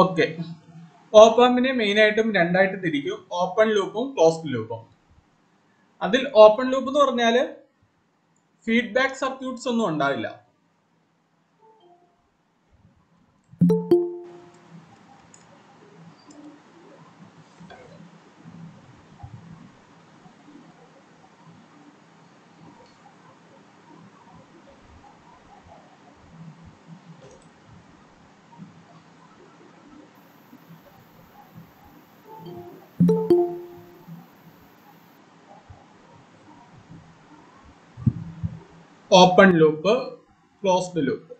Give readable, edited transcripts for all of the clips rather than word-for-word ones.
Okay. ഓപ്പാമ്പിനെ main ആയിട്ടും രണ്ടായിട്ട് തിരിക്കും, ഓപ്പൺ ലൂപ്പും ക്ലോസ്ഡ് ലൂപ്പും. അതിൽ ഓപ്പൺ ലൂപ്പ് എന്ന് പറഞ്ഞാല് ഫീഡ്ബാക്ക് സർക്യൂട്ട്സ് ഒന്നും ഉണ്ടാവില്ല. Open loop, closed loop.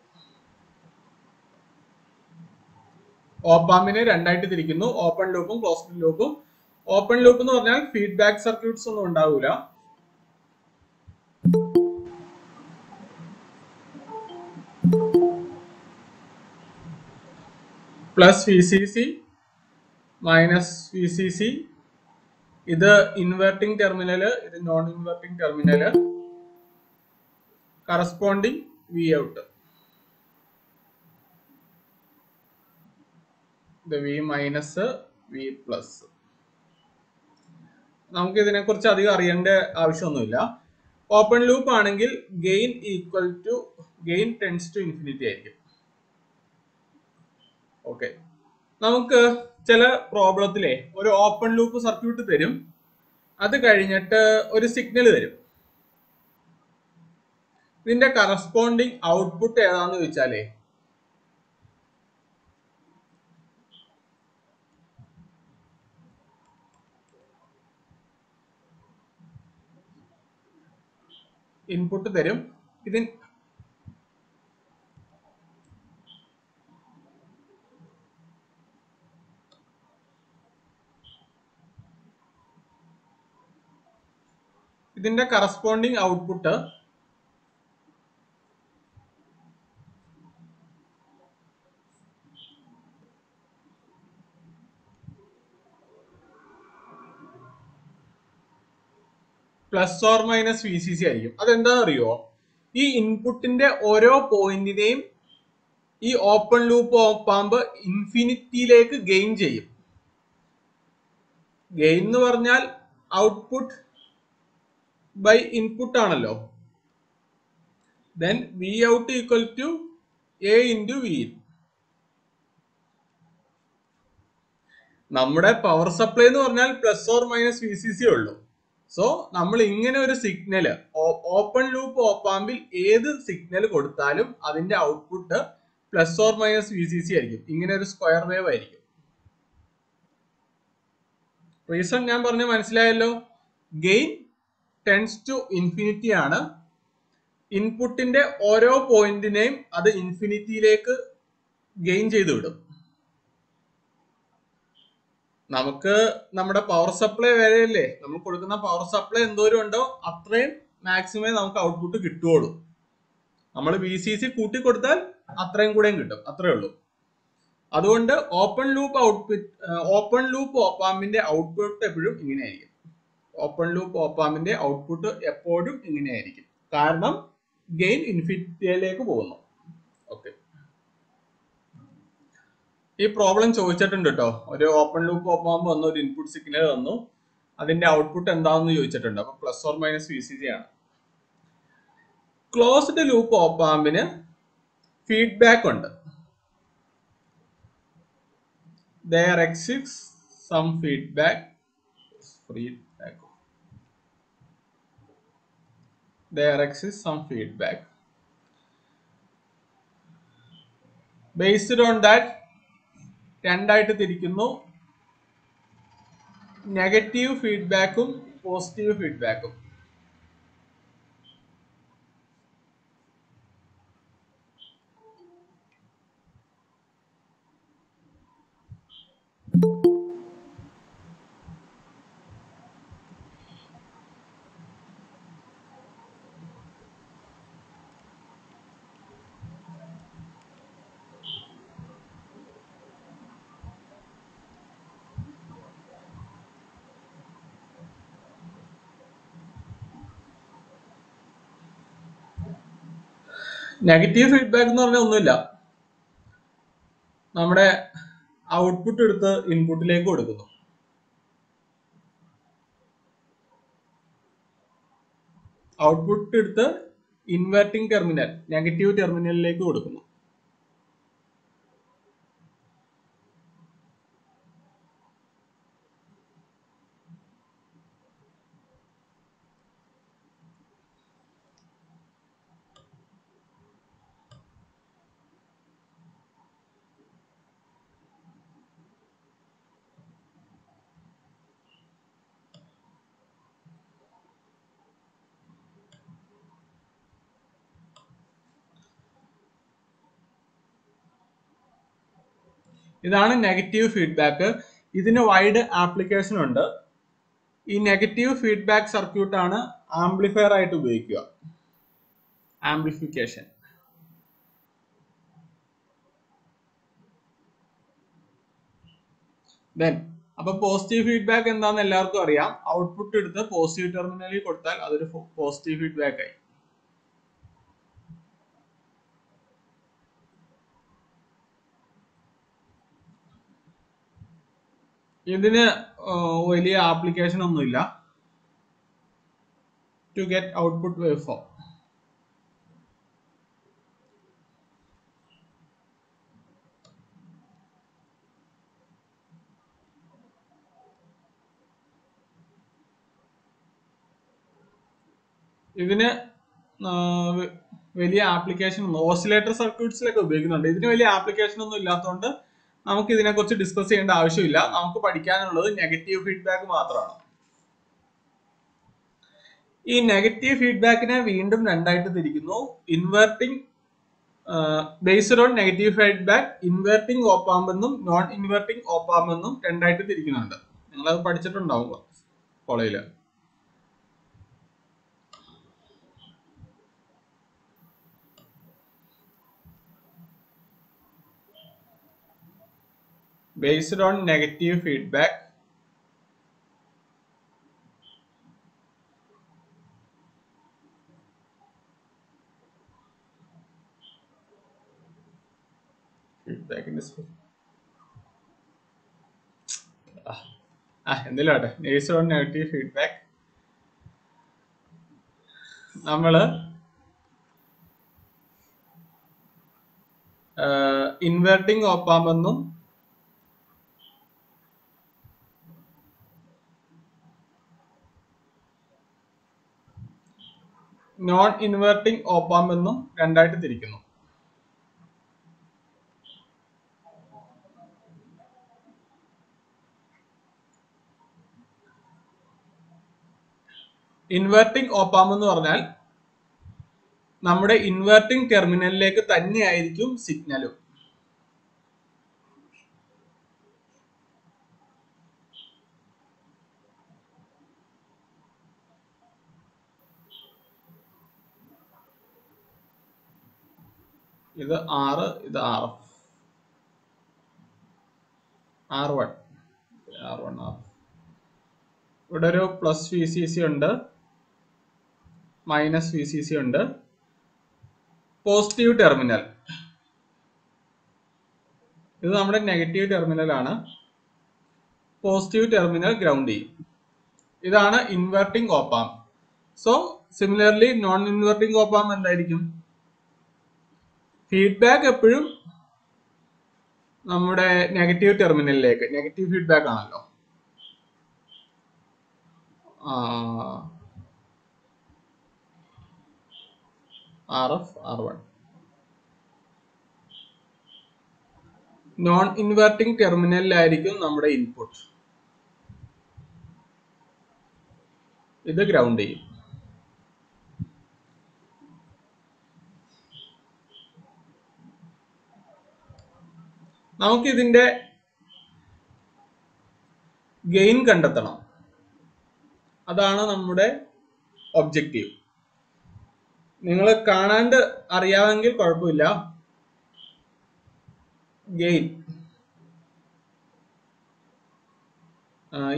ഓപ്പാമ്പിനെ രണ്ടായിട്ട് തിരിക്കുന്നു, ഓപ്പൺ ലൂപ്പും ക്ലോസ്ഡ് ലൂപ്പും. ഓപ്പൺ ലൂപ്പ് എന്ന് പറഞ്ഞാൽ ഫീഡ്ബാക്ക് സർക്യൂട്ട്സ് ഒന്നും ഉണ്ടാവില്ല. Plus V C C minus V C C. ഇത് ഇൻവെർട്ടിംഗ് ടെർമിനല്, ഇത് non inverting terminal. Corresponding V out, ഇത് വി മൈനസ് വി പ്ലസ്. നമുക്ക് ഇതിനെ കുറിച്ച് അധികം അറിയേണ്ട ആവശ്യമൊന്നുമില്ല. ഓപ്പൺ ലൂപ്പ് ആണെങ്കിൽ ഗെയിൻ ടെൻസ് ടു ഇൻഫിനിറ്റി ആയിരിക്കും. ഓക്കെ. നമുക്ക് ചില പ്രോബ്ലത്തിലെ ഒരു ഓപ്പൺ ലൂപ്പ് സർക്യൂട്ട് തരും, അത് കഴിഞ്ഞിട്ട് ഒരു സിഗ്നൽ തരും. ഇതിന്റെ കറസ്പോണ്ടിങ് ഔട്ട്പുട്ട് ഏതാന്ന് ചോദിച്ചാലേ ഇൻപുട്ട് തരും. ഇതിന്റെ corresponding output plus or minus V C C ആയിരിക്കും. അതെന്താണെന്ന് അറിയോ? ഈ ഇൻപുട്ടിന്റെ ഓരോ പോയിന്റിനെയും ഈ ഓപ്പൺ ലൂപ്പ് ഓപ്പാമ്പ് ഇൻഫിനിറ്റിയിലേക്ക് ഗെയിൻ ചെയ്യും. ഗെയിൻ എന്ന് പറഞ്ഞാൽ ഔട്ട്പുട്ട് ബൈ ഇൻപുട്ട് ആണല്ലോ. Then V out equal to A into V in. നമ്മുടെ പവർ സപ്ലൈ എന്ന് പറഞ്ഞാൽ plus or minus V C C ഉള്ളൂ. സോ നമ്മൾ ഇങ്ങനെ ഒരു സിഗ്നല് ഓപ്പൺ ലൂപ്പ് ഓപ്പാമ്പിൽ ഏത് സിഗ്നൽ കൊടുത്താലും അതിന്റെ output plus or minus V C C ആയിരിക്കും. ഇങ്ങനെ ഒരു സ്ക്വയർ വേവ് ആയിരിക്കും. റീസൺ ഞാൻ പറഞ്ഞ് മനസ്സിലായല്ലോ. ഗെയിൻ ടെൻസ് ടു ഇൻഫിനിറ്റി ആണ്. ഇൻപുട്ടിന്റെ ഓരോ പോയിന്റിനെയും അത് ഇൻഫിനിറ്റിയിലേക്ക് ഗെയിൻ ചെയ്തു വിടും. നമുക്ക് നമ്മുടെ പവർ സപ്ലൈ വരെയല്ലേ, നമ്മൾ കൊടുക്കുന്ന പവർ സപ്ലൈ എന്തോരം ഉണ്ടോ അത്രയും മാക്സിമേ നമുക്ക് ഔട്ട്പുട്ട് കിട്ടുകയുള്ളൂ. നമ്മൾ വി സി സി കൂട്ടി കൊടുത്താൽ അത്രയും കൂടെയും കിട്ടും, അത്രേ ഉള്ളൂ. അതുകൊണ്ട് ഓപ്പൺ ലൂപ്പ് ഓപ്പാമ്പിന്റെ ഔട്ട്പുട്ട് എപ്പോഴും ഇങ്ങനെയായിരിക്കും. ഓപ്പൺ ലൂപ്പ് ഓപ്പാമ്പിന്റെ ഔട്ട്പുട്ട് എപ്പോഴും ഇങ്ങനെയായിരിക്കും. കാരണം ഗെയിൻ ഇൻഫിനിറ്റിയിലേക്ക് പോകുന്നു. ഓക്കെ. ഈ പ്രോബ്ലം ചോദിച്ചിട്ടുണ്ട് കേട്ടോ. ഒരു ഓപ്പൺ ലൂപ്പ് ഓപ്പാമ്പ് വന്നു, ഒരു ഇൻപുട്ട് സിഗ്നൽ തന്നു, അതിന്റെ ഔട്ട്പുട്ട് എന്താണെന്ന് ചോദിച്ചിട്ടുണ്ട്. അപ്പൊ plus or minus V C C ആണ്. ക്ലോസ്ഡ് ലൂപ്പ് ഓപ്പാമ്പിന് ഫീഡ്ബാക്ക് ഉണ്ട്. There exists some feedback. There exists some feedback. Based on that, രണ്ടായിട്ട് തിരിക്കുന്നു. നെഗറ്റീവ് ഫീഡ്ബാക്കും പോസിറ്റീവ് ഫീഡ്ബാക്കും. നെഗറ്റീവ് ഫീഡ്ബാക്ക് എന്ന് പറഞ്ഞാൽ ഒന്നുമില്ല. നമ്മുടെ ഔട്ട്പുട്ട് എടുത്ത് ഇൻപുട്ടിലേക്ക് കൊടുക്കുന്നു. ഔട്ട്പുട്ട് എടുത്ത് ഇൻവെർട്ടിംഗ് ടെർമിനൽ നെഗറ്റീവ് ടെർമിനലിലേക്ക് കൊടുക്കുന്നു. ഇതാണ് നെഗറ്റീവ് ഫീഡ്ബാക്ക്. ഇതിന് വൈഡ് ആപ്ലിക്കേഷൻ ഉണ്ട്. ഈ നെഗറ്റീവ് ഫീഡ്ബാക്ക് സർക്യൂട്ട് ആണ് ആംപ്ലിഫയർ ആയിട്ട് ഉപയോഗിക്കുക. ആംപ്ലിഫിക്കേഷൻ. ദെൻ അപ്പൊ പോസിറ്റീവ് ഫീഡ്ബാക്ക് എന്താണെന്ന് എല്ലാവർക്കും അറിയാം. ഔട്ട്പുട്ട് എടുത്ത് പോസിറ്റീവ് ടെർമിനലിൽ കൊടുത്താൽ അതൊരു പോസിറ്റീവ് ഫീഡ്ബാക്ക് ആയി. ഇതിന് വലിയ ആപ്ലിക്കേഷൻ ഒന്നുമില്ല. To get output waveform. ഇതിന് വലിയ ആപ്ലിക്കേഷൻ ഒന്നും ഓസിലേറ്റർ സർക്യൂട്ട്സിലൊക്കെ ഉപയോഗിക്കുന്നുണ്ട്. ഇതിന് വലിയ ആപ്ലിക്കേഷൻ ഒന്നും ഇല്ലാത്തതുകൊണ്ട് നമുക്ക് ഇതിനെക്കുറിച്ച് ഡിസ്കസ് ചെയ്യേണ്ട ആവശ്യമില്ല. നമുക്ക് പഠിക്കാനുള്ളത് നെഗറ്റീവ് ഫീഡ്ബാക്ക് മാത്രമാണ്. ഈ നെഗറ്റീവ് ഫീഡ്ബാക്കിനെ വീണ്ടും രണ്ടായിട്ട് തിരിക്കുന്നു. Inverting based on negative feedback inverting op amp എന്നും നോൺ ഇൻവെർട്ടിംഗ് ഓപ്പാമ്പ് എന്നും രണ്ടായിട്ട് തിരിക്കുന്നുണ്ട്. നിങ്ങളത് പഠിച്ചിട്ടുണ്ടാവും കോളേജില്. Based on negative feedback, feedback in this എന്തെങ്കിലും ആട്ടെ. based on negative feedback നമ്മള് ഇൻവെർട്ടിംഗ് ഓപ്പാമ്പ് എന്നും നോൺ ഇൻവെർട്ടിംഗ് ഓപ്പാമ്പ് എന്നും രണ്ടായിട്ട് തിരിക്കുന്നു. ഇൻവെർട്ടിംഗ് ഓപ്പാമ്പ് എന്ന് പറഞ്ഞാൽ നമ്മുടെ ഇൻവെർട്ടിംഗ് ടെർമിനലിലേക്ക് തന്നെയായിരിക്കും സിഗ്നലും. ഇത് R, ഇത് RF, R1, R1, R. ഇവിടെ ഒരു പ്ലസ് VCC ഉണ്ട്, മൈനസ് VCC ഉണ്ട്. പോസിറ്റീവ് ടെർമിനൽ ഇത് നമ്മുടെ നെഗറ്റീവ് ടെർമിനൽ ആണ്. പോസിറ്റീവ് ടെർമിനൽ ഗ്രൗണ്ട് ചെയ്യും. ഇതാണ് inverting op amp. So similarly non inverting op amp എന്തായിരിക്കും? ഫീഡ്ബാക്ക് എപ്പോഴും നമ്മുടെ നെഗറ്റീവ് ടെർമിനലിലേക്ക്, നെഗറ്റീവ് ഫീഡ്ബാക്ക് ആണല്ലോ. RF, R1. നോൺ ഇൻവെർട്ടിംഗ് ടെർമിനലിലായിരിക്കും നമ്മുടെ ഇൻപുട്ട്. ഇത് ഗ്രൗണ്ട് ചെയ്യും. നമുക്കിതിന്റെ ഗെയിൻ കണ്ടെത്തണം. അതാണ് നമ്മുടെ ഒബ്ജക്റ്റീവ്. നിങ്ങൾ കാണാണ്ട് അറിയാമെങ്കിൽ കുഴപ്പമില്ല. ഗെയിൻ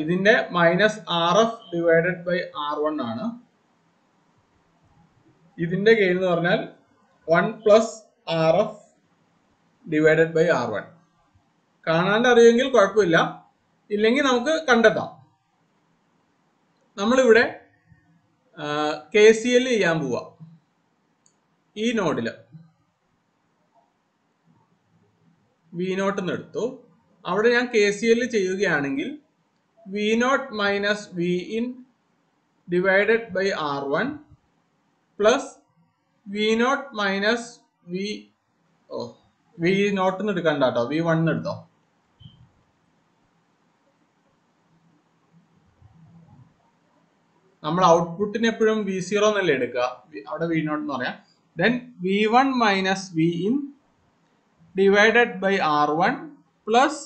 ഇതിന്റെ minus RF divided by R1 ആണ്. ഇതിന്റെ ഗെയിൻ എന്ന് പറഞ്ഞാൽ 1 plus RF divided by R1. കാണാണ്ട് അറിയുമെങ്കിൽ കുഴപ്പമില്ല, ഇല്ലെങ്കിൽ നമുക്ക് കണ്ടെത്താം. നമ്മളിവിടെ KCL ചെയ്യാൻ പോവാ. ഈ നോഡില് V0 എന്ന് എടുത്തു. അവിടെ ഞാൻ KCL ചെയ്യുകയാണെങ്കിൽ V0 minus V in divided by R1 plus V0 minus V0 എന്ന് എടുക്കണ്ട കേട്ടോ, V1 എടുത്തോ. നമ്മൾ ഔട്ട്പുട്ടിന് എപ്പോഴും V0 എന്നല്ലേ എടുക്കുക, അവിടെ V0 എന്ന് പറയാം. Then V1 minus V in divided by R1 plus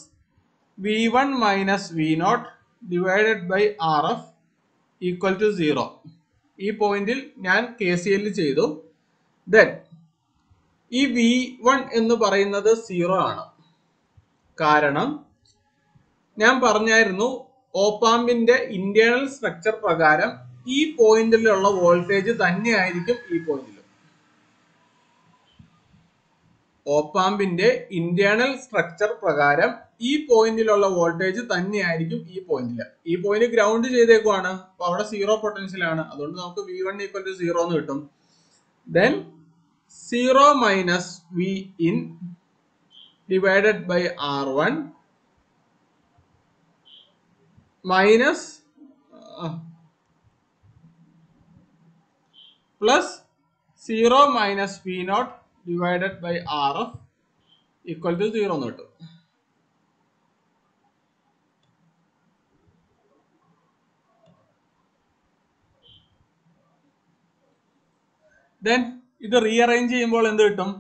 V1 minus V0 divided by RF equal to 0. ഈ പോയിന്റിൽ ഞാൻ KCL ചെയ്തു. ദെൻ ഈ V1 എന്ന് പറയുന്നത് 0 ആണ്. കാരണം ഞാൻ പറഞ്ഞായിരുന്നു ഓപ്പാമ്പിന്റെ ഇന്റേണൽ സ്ട്രക്ചർ പ്രകാരം ഈ പോയിന്റിലുള്ള വോൾട്ടേജ് തന്നെയായിരിക്കും ഈ പോയിന്റിൽ. ഓപ്പാമ്പിന്റെ ഇന്റേണൽ സ്ട്രക്ചർ പ്രകാരം ഈ പോയിന്റിലുള്ള വോൾട്ടേജ് തന്നെയായിരിക്കും ഈ പോയിന്റിൽ. ഈ പോയിന്റ് ഗ്രൗണ്ട് ചെയ്തേക്കുവാണ്, അപ്പൊ അവിടെ 0 പൊട്ടൻഷ്യൽ ആണ്. അതുകൊണ്ട് നമുക്ക് V1 ഈക്വൽ ടു 0 എന്ന് കിട്ടും. Then 0 minus V in divided by R1 minus plus 0 minus V0 divided by RF equal to 0 എന്ന് കിട്ടും. ദെൻ ഇത് റീഅറേഞ്ച് ചെയ്യുമ്പോൾ എന്ത് കിട്ടും?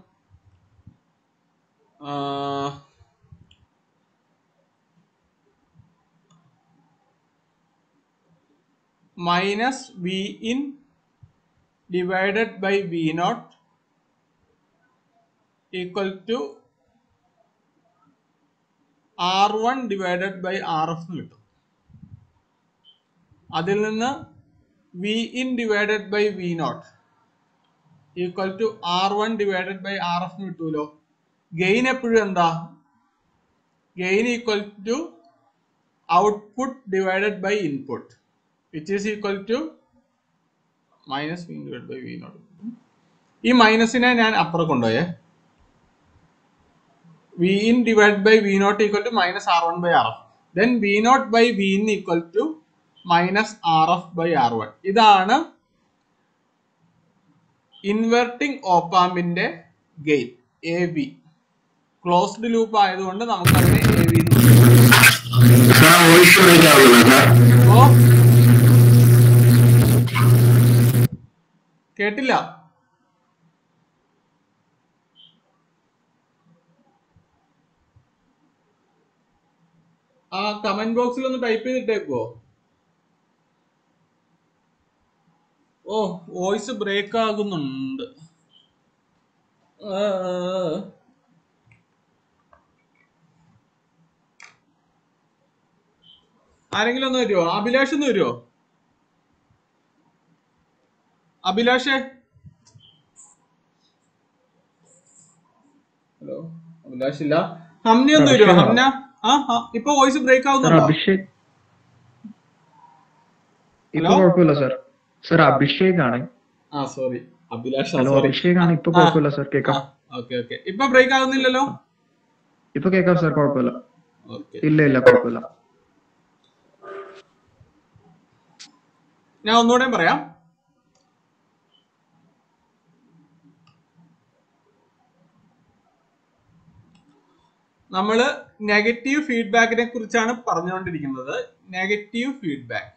Minus V in divided by V0 equal to R1 divided by RF എന്ന് കിട്ടും. അതിൽ നിന്ന് V in divided by V0 equal to R1 divided by RF എന്ന് കിട്ടൂലോ. ഗെയിൻ എപ്പോഴും എന്താ? Gain equal to output divided by input which is equal to minus V divided by V0. ഈ മൈനസിനെ ഞാൻ അപ്പുറം കൊണ്ടുപോയേ. V in divided by V0 equal to minus R1 by RF. Then V0 by V in equal to minus RF by R1. ഇതാണ് inverting ഓപ്പാമ്പിന്റെ gain AV. Closed loop ആയതുകൊണ്ട് നമുക്ക് അതിനെ AV കേട്ടില്ല. ആ കമന്റ് ബോക്സിൽ ഒന്ന് ടൈപ്പ് ചെയ്തിട്ടേക്കോ. ഓ വോയിസ് ബ്രേക്ക് ആകുന്നുണ്ട്. ആരെങ്കിലും ഒന്ന് വരുമോ? അഭിലാഷ് ഒന്ന് വരുമോ? അഭിലാഷേ, ഹലോ. അഭിലാഷ് ഇല്ല. ഹംന ഒന്ന് വരുമോ? ഹംന. ഇപ്പൊ വോയിസ് ബ്രേക്ക് ആവുന്നുണ്ടോ? ഹലോ കുഴപ്പമില്ല സർ. സർ അഭിഷേക് ആണ്. സോറി അഭിലാഷ്. അഭിഷേക് ആണ്. ഇപ്പൊ കുഴപ്പമില്ല സർ, കേൾക്കാം. Okay okay. ഇപ്പൊ ബ്രേക്ക് ആവുന്നില്ലല്ലോ? ഇപ്പൊ കേൾക്കാം സർ, കുഴപ്പമില്ല. ഇല്ല ഇല്ല കുഴപ്പമില്ല. ഞാൻ ഒന്നുകൂടെ പറയാം. നമ്മള് നെഗറ്റീവ് ഫീഡ്ബാക്കിനെ കുറിച്ചാണ് പറഞ്ഞുകൊണ്ടിരിക്കുന്നത്. Negative feedback.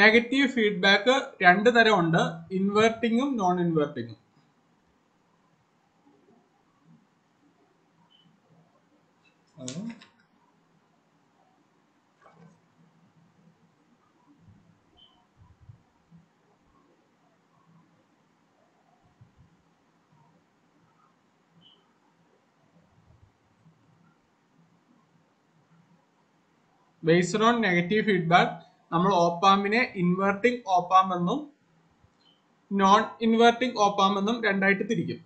നെഗറ്റീവ് ഫീഡ്ബാക്ക് രണ്ട് തരം ഉണ്ട്, ഇൻവെർട്ടിങ്ങും നോൺ ഇൻവെർട്ടിങ്ങും. ബേസ്ഡ് ഓൺ നെഗറ്റീവ് ഫീഡ്ബാക്ക് നമ്മൾ ഓപ്പാമ്പിനെ ഇൻവെർട്ടിംഗ് ഓപ്പാമ്പ് എന്നും നോൺ ഇൻവെർട്ടിംഗ് ഓപ്പാമ്പ് എന്നും രണ്ടായിട്ട് തിരിക്കും.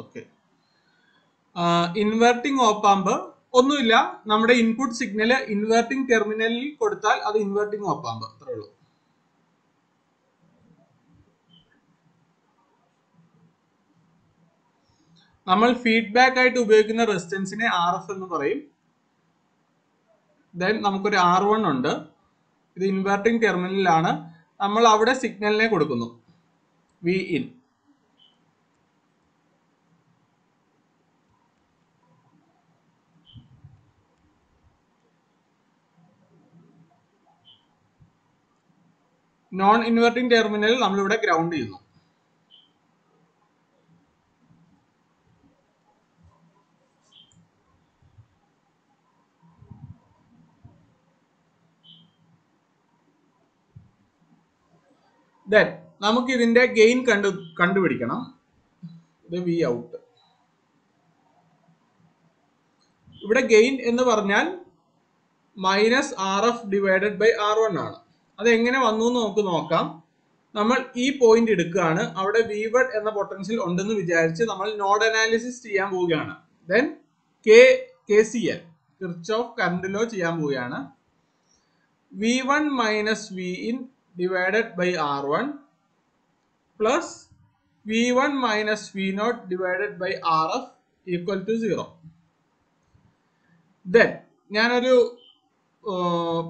ഓക്കെ, ഇൻവെർട്ടിംഗ് ഓപ്പാമ്പ് ഒന്നുമില്ല, നമ്മുടെ ഇൻപുട്ട് സിഗ്നൽ ഇൻവെർട്ടിംഗ് ടെർമിനലിൽ കൊടുത്താൽ അത് ഇൻവെർട്ടിംഗ് ഓപ്പാമ്പ്, അത്രേ ഉള്ളൂ. നമ്മൾ ഫീഡ്ബാക്ക് ആയിട്ട് ഉപയോഗിക്കുന്ന റെസിസ്റ്റൻസിനെ RF എന്ന് പറയും. ദെൻ നമുക്കൊരു R1 ഉണ്ട്, ഇത് ഇൻവെർട്ടിംഗ് ടെർമിനലിലാണ്, നമ്മൾ അവിടെ സിഗ്നലിനെ കൊടുക്കുന്നു Vin. നോൺ ഇൻവെർട്ടിംഗ് ടെർമിനൽ നമ്മളിവിടെ ഗ്രൗണ്ട് ചെയ്യുന്നു. ദെൻ നമുക്ക് ഇതിന്റെ ഗെയിൻ കണ്ടുപിടിക്കണം. ഇത് വി ഔട്ട്. ഇവിടെ ഗെയിൻ എന്ന് പറഞ്ഞാൽ -RF ഡിവൈഡഡ് ബൈ R1 ആണ്. അത് എങ്ങനെ വന്നു എന്ന് നമുക്ക് നോക്കാം. നമ്മൾ ഈ പോയിന്റ് എടുക്കുകയാണ്, അവിടെ V1 എന്ന പൊട്ടൻഷ്യൽ ഉണ്ടെന്ന് വിചാരിച്ച് നമ്മൾ നോഡ് അനാലിസിസ് ചെയ്യാൻ പോവുകയാണ്. Then KCL Kirchhoff current law ചെയ്യാൻ പോവുകയാണ്. V1 minus Vin divided by R1 plus V1 minus V0 divided by RF equal to 0. Then ഞാനൊരു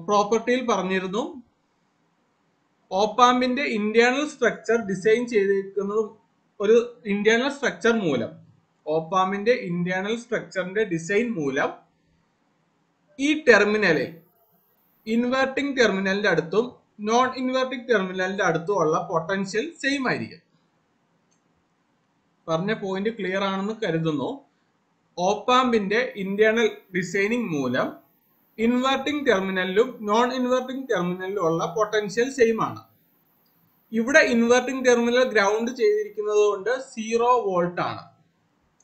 പ്രോപ്പർട്ടിയിൽ പറഞ്ഞിരുന്നു, ഓപ്പാമ്പിന്റെ ഇന്റേണൽ സ്ട്രക്ചർ ഡിസൈൻ ചെയ്തിരിക്കുന്നതും ഒരു ഇന്റേണൽ സ്ട്രക്ചർ മൂലം, ഓപ്പാമ്പിന്റെ ഇന്റേണൽ സ്ട്രക്ചറിന്റെ ഡിസൈൻ മൂലം ഈ ടെർമിനലിൽ ഇൻവെർട്ടിംഗ് ടെർമിനലിന്റെ അടുത്തും നോൺ ഇൻവെർട്ടിംഗ് ടെർമിനലിന്റെ അടുത്തും ഉള്ള പൊട്ടൻഷ്യൽ സെയിം ആയിരിക്കും. പറഞ്ഞ പോയിന്റ് ക്ലിയർ ആണെന്ന് കരുതുന്നു. ഓപ്പാമ്പിന്റെ ഇന്റേണൽ ഡിസൈനിങ് മൂലം ഇൻവെർട്ടിംഗ് ടെർമിനലിലും നോൺ ഇൻവെർട്ടിംഗ് ടെർമിനലിലും ഉള്ള പൊട്ടൻഷ്യൽ സെയിം ആണ്. ഇവിടെ ഇൻവെർട്ടിംഗ് ടെർമിനൽ ഗ്രൗണ്ട് ചെയ്തിരിക്കുന്നത് കൊണ്ട് 0 വോൾട്ട് ആണ്.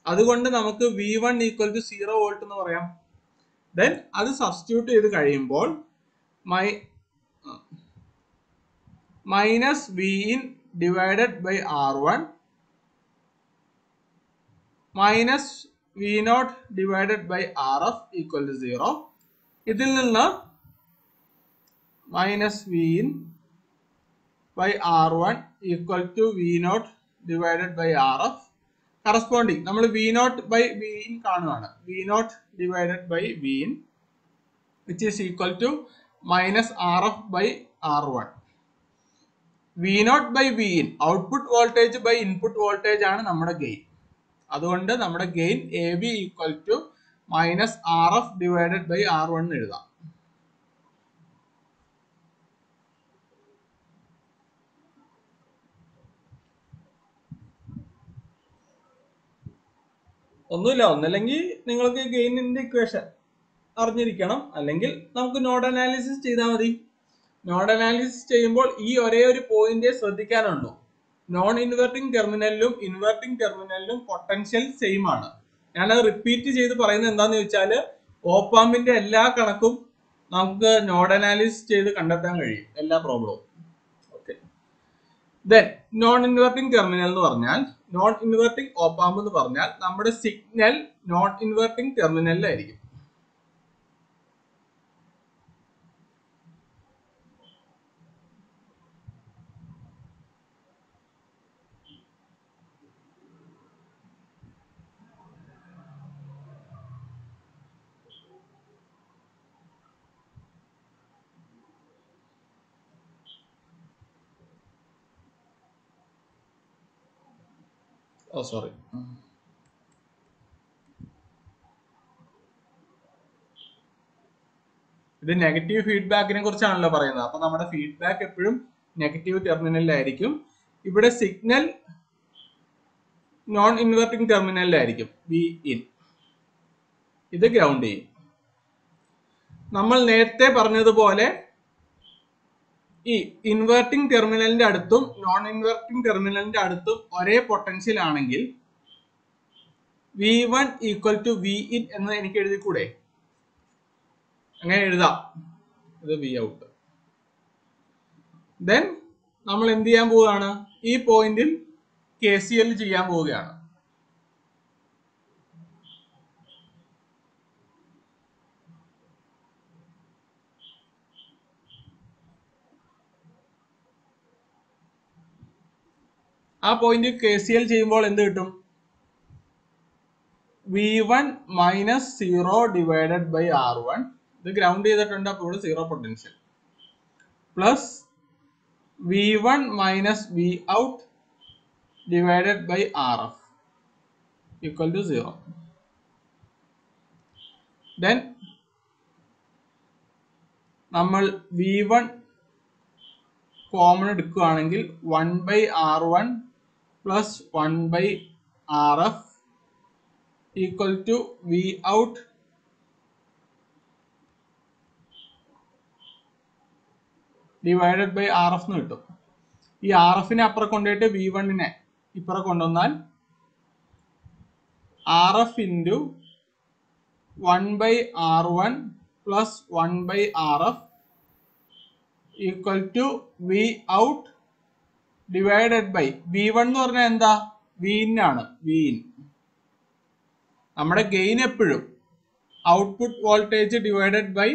അതുകൊണ്ട് നമുക്ക് V1 ഈക്വൽ ടു 0 വോൾട്ട് എന്ന് പറയാം. ദെൻ അത് സബ്സ്റ്റിറ്റ്യൂട്ട് ചെയ്ത് കഴിയുമ്പോൾ minus Vin divided by R1 minus V0 divided by RF equal to 0. ഇതിൽ നിന്ന് minus Vin by R1 equal to V0 divided by RF. Corresponding നമ്മൾ V0 ബൈ Vin കാണുകയാണ്. V0 divided by Vin which is equal to minus RF by R1. V0 by Vin output voltage by input voltage ആണ് നമ്മുടെ gain. അതുകൊണ്ട് നമ്മുടെ gain AB equal to minus RF divided by R1 എന്ന് എഴുതാം. ഒന്നുമില്ല, ഒന്നല്ലെങ്കിൽ നിങ്ങൾക്ക് ഗെയിനിന്റെ ഇക്വേഷൻ അറിഞ്ഞിരിക്കണം, അല്ലെങ്കിൽ നമുക്ക് നോഡ് അനാലിസിസ് ചെയ്താൽ മതി. നോഡ് അനാലിസിസ് ചെയ്യുമ്പോൾ ഈ ഒരേ ഒരു പോയിന്റ് ശ്രദ്ധിക്കാനുള്ളൂ. നോൺ ഇൻവെർട്ടിംഗ് ടെർമിനലിലും ഇൻവെർട്ടിംഗ് ടെർമിനലിലും പൊട്ടൻഷ്യൽ സെയിം ആണ്. ഞാനത് റിപ്പീറ്റ് ചെയ്ത് പറയുന്നത് എന്താന്ന് ചോദിച്ചാൽ, ഓപ്പാമ്പിന്റെ എല്ലാ കണക്കും നമുക്ക് നോഡ് അനാലിസിസ് ചെയ്ത് കണ്ടെത്താൻ കഴിയും, എല്ലാ പ്രോബ്ലവും. Okay, then non inverting terminal എന്ന് പറഞ്ഞാൽ, നോൺ ഇൻവെർട്ടിംഗ് ഓപ്പാമ്പ് എന്ന് പറഞ്ഞാൽ നമ്മുടെ സിഗ്നൽ നോൺ ഇൻവെർട്ടിംഗ് ടെർമിനലിലായിരിക്കും. സോറി, ഇത് നെഗറ്റീവ് ഫീഡ്ബാക്കിനെ കുറിച്ചാണല്ലോ പറയുന്നത്. അപ്പൊ നമ്മുടെ ഫീഡ്ബാക്ക് എപ്പോഴും നെഗറ്റീവ് ടെർമിനലിലായിരിക്കും. ഇവിടെ സിഗ്നൽ നോൺ ഇൻവെർട്ടിംഗ് ടെർമിനലിലായിരിക്കും, Vin. ഇത് ഗ്രൗണ്ട് ചെയ്യും. നമ്മൾ നേരത്തെ പറഞ്ഞതുപോലെ ഈ ഇൻവെർട്ടിംഗ് ടെർമിനലിന്റെ അടുത്തും നോൺ ഇൻവെർട്ടിംഗ് ടെർമിനലിന്റെ അടുത്തും ഒരേ പൊട്ടൻഷ്യൽ ആണെങ്കിൽ V1 ഈക്വൽ ടു Vin എന്ന് എനിക്ക് എഴുതിക്കൂടെ? അങ്ങനെ എഴുതാം. ഇത് വി ഔട്ട്. ദെൻ നമ്മൾ എന്ത് ചെയ്യാൻ പോവുകയാണ്? ഈ പോയിന്റിൽ KCL ചെയ്യാൻ പോവുകയാണ്. ആ പോയിന്റ് KCL ചെയ്യുമ്പോൾ എന്ത് കിട്ടും? V1 minus 0 divided by R1. ഇത് ഗ്രൗണ്ട് ചെയ്തിട്ടുണ്ട്, അപ്പോൾ ഇവിടെ 0 potential. Plus V1 minus V out divided by RF equal to 0. Then നമ്മൾ V1 കോമൺ എടുക്കുകയാണെങ്കിൽ 1 by R1 plus 1 by RF equal to V out divided by RF എന്ന് കിട്ടും. ഈ RF-നെ അപ്പുറം കൊണ്ടുപോയിട്ട് V1-നെ ഇപ്പുറം കൊണ്ടുവന്നാൽ RF into 1 by R1 plus 1 by RF equal to V out divided by V1 എന്ന് പറഞ്ഞാൽ എന്താ? Vin ആണ്. Vin നമ്മുടെ ഗെയിൻ എപ്പോഴും output voltage divided by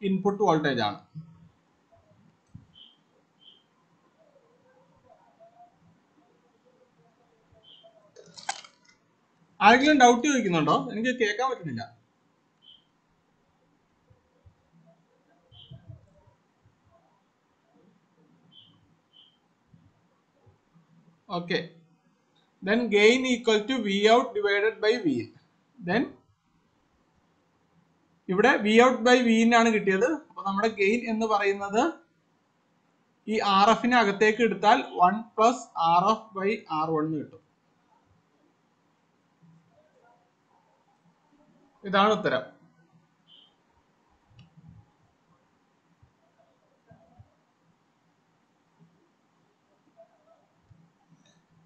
input voltage ആണ്. ആരെങ്കിലും ഡൗട്ട് ചോദിക്കുന്നുണ്ടോ? എനിക്ക് കേൾക്കാൻ പറ്റുന്നില്ല. Okay. Then gain equal to V out divided by Vin. Then ഇവിടെ V ഔട്ട് ബൈ Vin ആണ് കിട്ടിയത്. അപ്പൊ നമ്മുടെ ഗെയിൻ എന്ന് പറയുന്നത് ഈ RF-നെ അകത്തേക്ക് എടുത്താൽ 1 പ്ലസ് RF ബൈ R1 എന്ന് കിട്ടും. ഇതാണ് ഉത്തരം.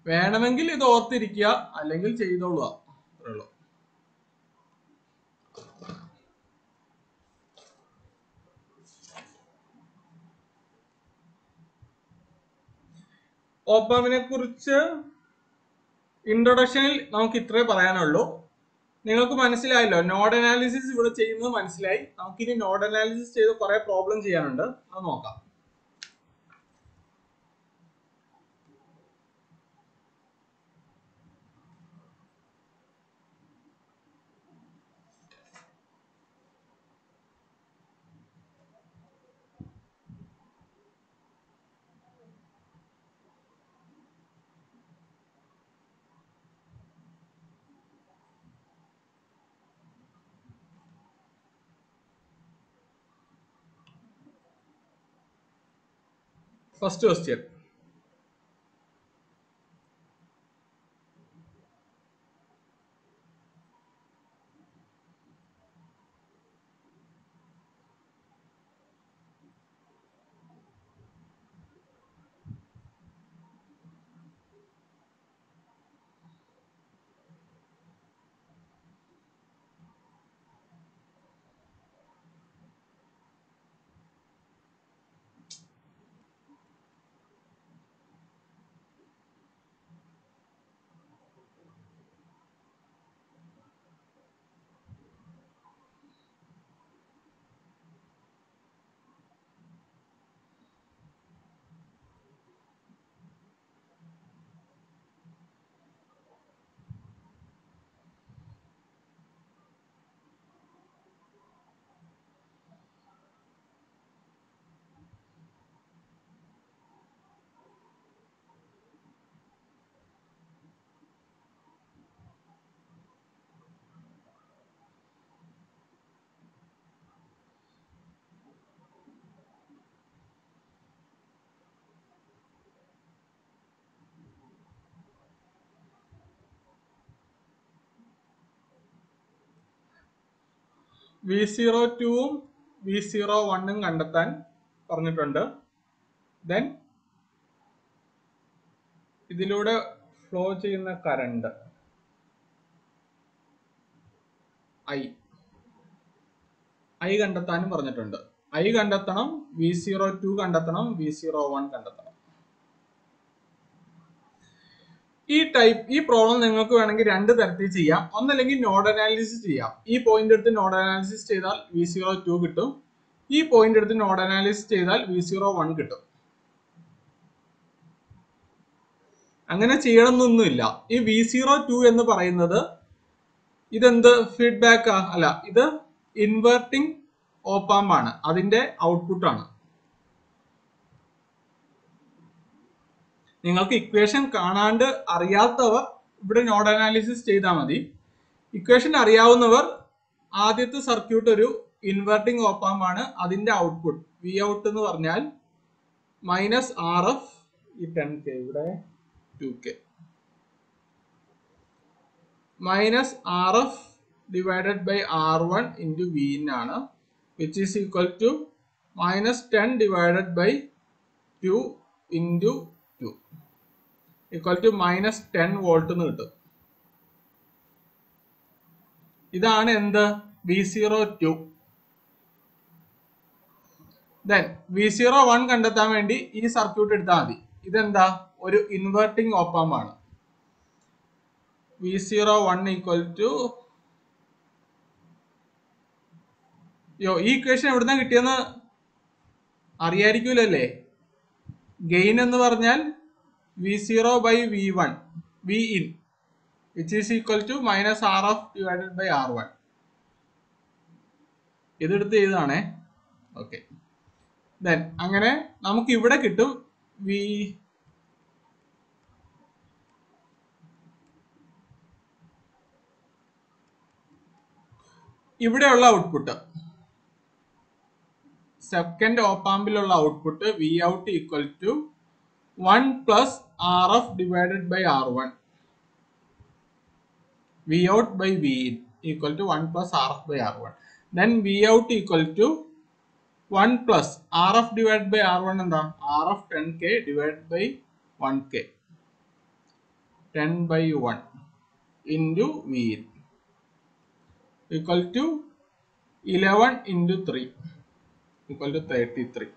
വേണമെങ്കിൽ ഇത് ഓർത്തിരിക്കുക, അല്ലെങ്കിൽ ചെയ്തോളുക. അത്രേ ഉള്ളൂ. ഓപ്പാമിനെ കുറിച്ച് ഇൻട്രൊഡക്ഷനിൽ നമുക്ക് ഇത്രേ പറയാനുള്ളൂ. നിങ്ങൾക്ക് മനസ്സിലായല്ലോ, നോഡ് അനാലിസിസ് ഇവിടെ ചെയ്യുന്നത് മനസ്സിലായി. നമുക്കിനി നോഡ് അനാലിസിസ് ചെയ്ത് കുറെ പ്രോബ്ലം ചെയ്യാനുണ്ട്, അത് നോക്കാം. First question. V02 ഉം V01 കണ്ടെത്താൻ പറഞ്ഞിട്ടുണ്ട്. ദെൻ ഇതിലൂടെ ഫ്ലോ ചെയ്യുന്ന കറണ്ട് ഐ കണ്ടെത്താനും പറഞ്ഞിട്ടുണ്ട്. ഐ കണ്ടെത്തണം, V02 കണ്ടെത്തണം, V01 കണ്ടെത്തണം. ഈ പ്രോബ്ലം നിങ്ങൾക്ക് വേണമെങ്കിൽ രണ്ട് തരത്തിൽ ചെയ്യാം. ഒന്നല്ലെങ്കിൽ നോഡ് അനാലിസിസ് ചെയ്യാം. ഈ പോയിന്റ് എടുത്ത് നോഡ് അനാലിസിസ് ചെയ്താൽ V02 കിട്ടും. ഈ പോയിന്റ് എടുത്ത് നോഡ് അനാലിസിസ് ചെയ്താൽ V01 കിട്ടും. അങ്ങനെ ചെയ്യണമെന്നൊന്നുമില്ല. ഈ V02 എന്ന് പറയുന്നത് ഇതെന്ത് ഫീഡ്ബാക്ക് അല്ല, ഇത് ഇൻവെർട്ടിംഗ് ഓപ്പാമ്പ് ആണ്, അതിന്റെ ഔട്ട്പുട്ട് ആണ്. നിങ്ങൾക്ക് ഇക്വേഷൻ കാണാണ്ട് അറിയാത്തവർ ഇവിടെ നോഡ് അനാലിസിസ് ചെയ്താൽ മതി. ഇക്വേഷൻ അറിയാവുന്നവർ ആദ്യത്തെ സർക്യൂട്ട് ഒരു ഇൻവെർട്ടിംഗ് ഓപ്പാമ്പ് ആണ്, അതിന്റെ ഔട്ട്പുട്ട് വി ഔട്ട് എന്ന് പറഞ്ഞാൽ -RF ഈ 10K ഇവിടെ 2K -RF divided by R1 into Vin ആണ്, which is equal to -10 divided by 2 into 2 equal to -10 volt എന്ന് കിട്ടും. ഇതാണ് എന്ത് V02. ദെൻ V01 കണ്ടെത്താൻ വേണ്ടി ഈ സർക്യൂട്ട് എടുത്താൽ മതി. ഇതെന്താ, ഒരു ഇൻവെർട്ടിംഗ് ഓപ്പാമ്പ് ആണ്. V01 ഈക്വൽ ടു ഈ ഇക്വേഷൻ എവിടുന്ന കിട്ടിയെന്ന് അറിയായിരിക്കൂലല്ലേ. ഗെയിൻ എന്ന് പറഞ്ഞാൽ V0 by V1 Vin which is equal to -RF divided by R1. ഇതെടുത്ത് ചെയ്താണേ. ഓക്കെ, ദെൻ അങ്ങനെ നമുക്ക് ഇവിടെ കിട്ടും ഇവിടെയുള്ള ഔട്ട്പുട്ട്, സെക്കൻഡ് ഓപ്പാമ്പിലുള്ള output V out equal to 1 plus RF divided by R1. V out by Vin equal to 1 plus RF by R1. Then V out equal to 1 plus RF divided by R1 എന്താ, RF 10K divided by 1K, 10 by 1 into Vin equal to 11 into 3 equal to 33.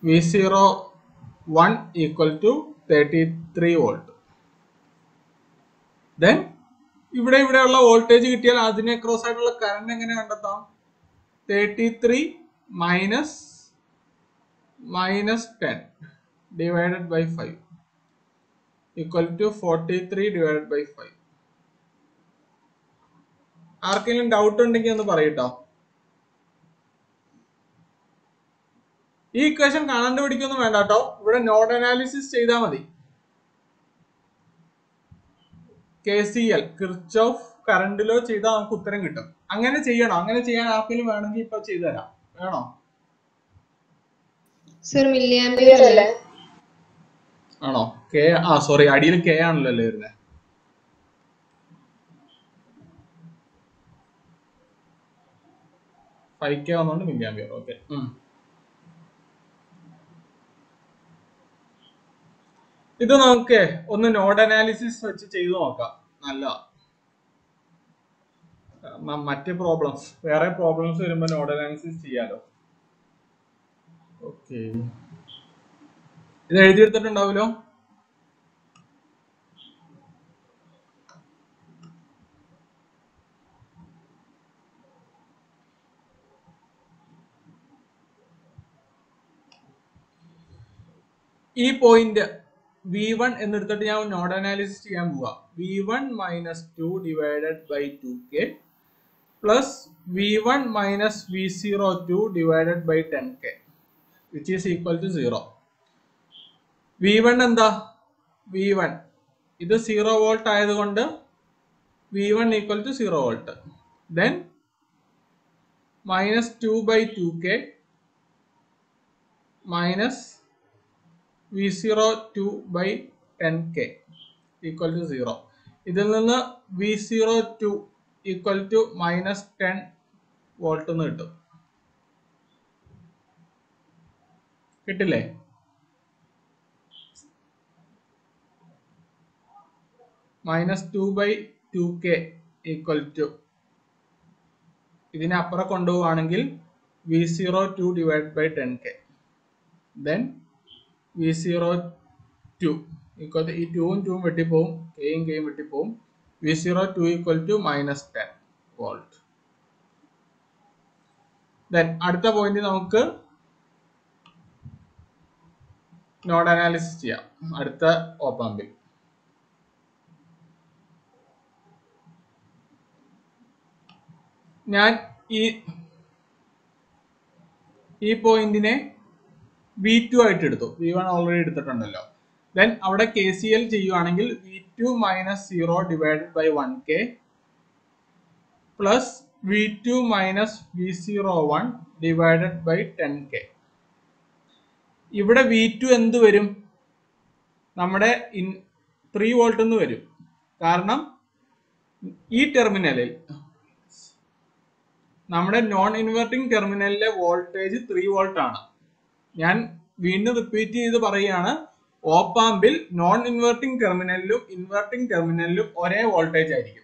V01 equal to 33 volt. Then ഇവിടെയുള്ള voltage കിട്ടിയാൽ അതിനെ cross ആയിട്ടുള്ള current എങ്ങനെ കണ്ടെത്താം? 33 -10 divided by 5 equal to 43 divided by 5. ആർക്കെങ്കിലും doubt ഉണ്ടെങ്കിൽ ഒന്ന് പറയട്ടോ. ഈ ഇക്വേഷൻ കാണാണ്ട് പിടിക്കൊന്നും വേണ്ട കേട്ടോ, ഇവിടെ നോഡ് അനാലിസിസ് ചെയ്താൽ മതി. KCL കിർച്ചോഫ് കറണ്ട് ലോ ചെയ്താൽ നമുക്ക് ഉത്തരം കിട്ടും. അങ്ങനെ ചെയ്യണോ? അങ്ങനെ ചെയ്യാൻ ആർക്കെങ്കിലും വേണമെങ്കിൽ ഇപ്പൊ ചെയ്തു തരാം. വേണോ? ആണോ? സോറി, അടിയിൽ K ആണല്ലോ അല്ലേ വരുന്നത്. K വന്നോണ്ട് മില്ലിയാംപിയർ. ഓക്കെ, ഇത് നമുക്ക് ഒന്ന് നോഡ് അനാലിസിസ് വെച്ച് ചെയ്തു നോക്കാം. നല്ലതാ. മറ്റേ പ്രോബ്ലംസ്, വേറെ പ്രോബ്ലംസ് വരുമ്പോൾ നോഡ് അനാലിസിസ് ചെയ്യാലോ. ഓക്കെ, ഇത് എഴുതിയെടുത്തിട്ടുണ്ടാവുമല്ലോ. ഈ പോയിന്റ് V1 എന്നെടുത്തിട്ട് ഞാൻ നോഡ് അനാലിസിസ് ചെയ്യാൻ പോവാ. V1 - 2 divided by 2K plus V1 - V02 divided by 10K which is equal to 0. V1 എന്താ? V1 ഇത് 0 volt ആയതുകൊണ്ട് V1 equal to 0 volt. Then -2 by 2K minus V02 by 10K equal to 0. ഇതിൽ നിന്ന് V02 equal to -10 volt എന്ന് കിട്ടും. കിട്ടില്ലേ? -2/2k equal to ഇതിനപ്പുറം കൊണ്ടുപോവുകയാണെങ്കിൽ V02 divide by 10k. Then V02 equal to ഈ 2 ഉം 2 ഉം വെട്ടിപ്പോവും, കെയും കെയും വെട്ടിപ്പോവും. V02 equal to -10 volt. Then അടുത്ത പോയിന്റ് നമുക്ക് നോഡ് അനാലിസിസ് ചെയ്യാം. അടുത്ത ഓപ്പാമ്പിൽ ഞാൻ ഈ പോയിന്റിനെ V2 ആയിട്ട് എടുത്തു. V1 ഓൾറെഡി എടുത്തിട്ടുണ്ടല്ലോ. ദെൻ അവിടെ KCL ചെയ്യുവാണെങ്കിൽ V2 - 0 divided by 1k plus V2 - V01 divided by 10k. ഇവിടെ V2 എന്ത് വരും? നമ്മുടെ 3 വോൾട്ട് എന്ന് വരും. കാരണം ഈ ടെർമിനലിൽ നമ്മുടെ നോൺ ഇൻവെർട്ടിംഗ് ടെർമിനലിലെ വോൾട്ടേജ് 3 വോൾട്ട് ആണ്. ഞാൻ വീണ്ടും റിപ്പീറ്റ് ചെയ്ത് പറയുകയാണ്, ഓപ്പാമ്പിൽ നോൺ ഇൻവെർട്ടിംഗ് ടെർമിനലിലും ഇൻവെർട്ടിംഗ് ടെർമിനലിലും ഒരേ വോൾട്ടേജ് ആയിരിക്കും.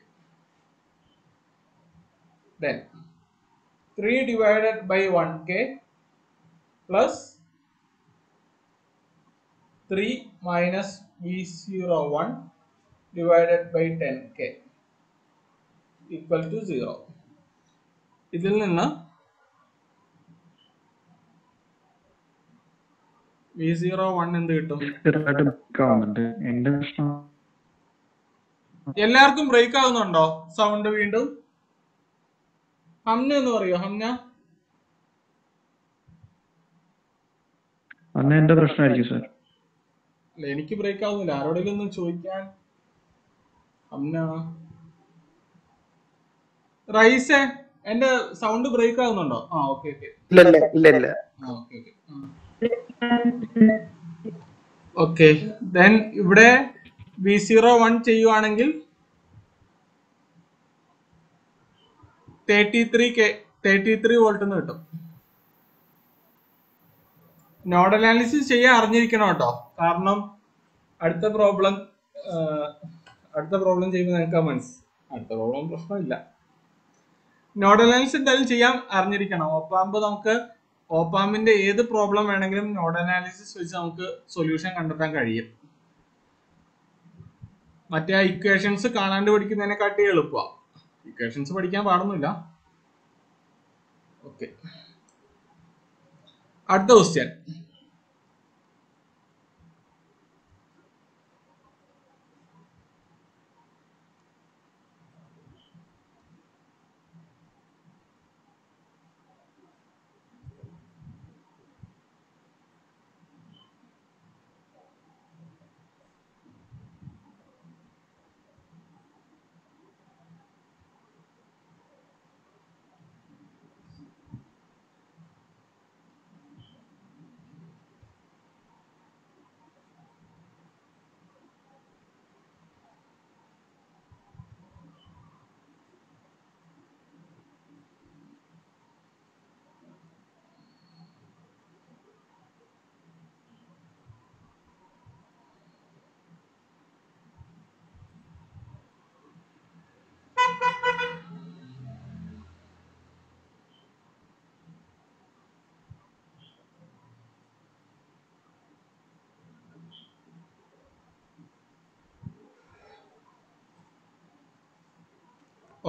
Then 3 divided by 1k plus 3 minus V01 divided by 10k equal to 0. ഇതിൽ നിന്ന് V01 എന്ത് കിട്ടും? എല്ലാവർക്കും ബ്രേക്ക് ആവുന്നുണ്ടോ സൗണ്ട്? വീണ്ടും ഹംന എന്ന് പറയോ? ഹംന, എന്റെ പ്രശ്നമായിരിക്കും സാർ. അല്ല, എനിക്ക് ബ്രേക്ക് ആവുന്നില്ല. ആരോടെങ്കിലും ഒന്ന് ചോദിക്കാൻ. ഹംന, റൈസേ, എന്റെ സൗണ്ട് ബ്രേക്ക് ആവുന്നുണ്ടോ? ആ, ഓക്കെ ഓക്കെ. ഓക്കെ. ദെൻ ഇവിടെ V01 ചെയ്യുവാണെങ്കിൽ 33 വോൾട്ട് എന്ന് കിട്ടും. നോഡ് അനാലിസിസ് ചെയ്യാൻ അറിഞ്ഞിരിക്കണം കേട്ടോ. കാരണം അടുത്ത പ്രോബ്ലം ചെയ്യുമ്പോൾ നിങ്ങൾക്ക് അടുത്ത പ്രോബ്ലം പ്രശ്നമില്ല. നോഡ് അനാലിസിസ് എന്തായാലും ചെയ്യാൻ അറിഞ്ഞിരിക്കണം. ഓപ്പാമ്പിന്റെ ഏത് പ്രോബ്ലം വേണമെങ്കിലും നോഡ് അനാലിസിസ് വെച്ച് നമുക്ക് സൊല്യൂഷൻ കണ്ടെത്താൻ കഴിയും. മറ്റേ ഇക്വേഷൻസ് കാണാണ്ട് പഠിക്കുന്നതിനെക്കാട്ടി എളുപ്പമാണ്. ഇക്വേഷൻസ് പഠിക്കാൻ പാടൊന്നുമില്ല. ഓക്കെ, അടുത്ത ക്വസ്റ്റ്യൻ.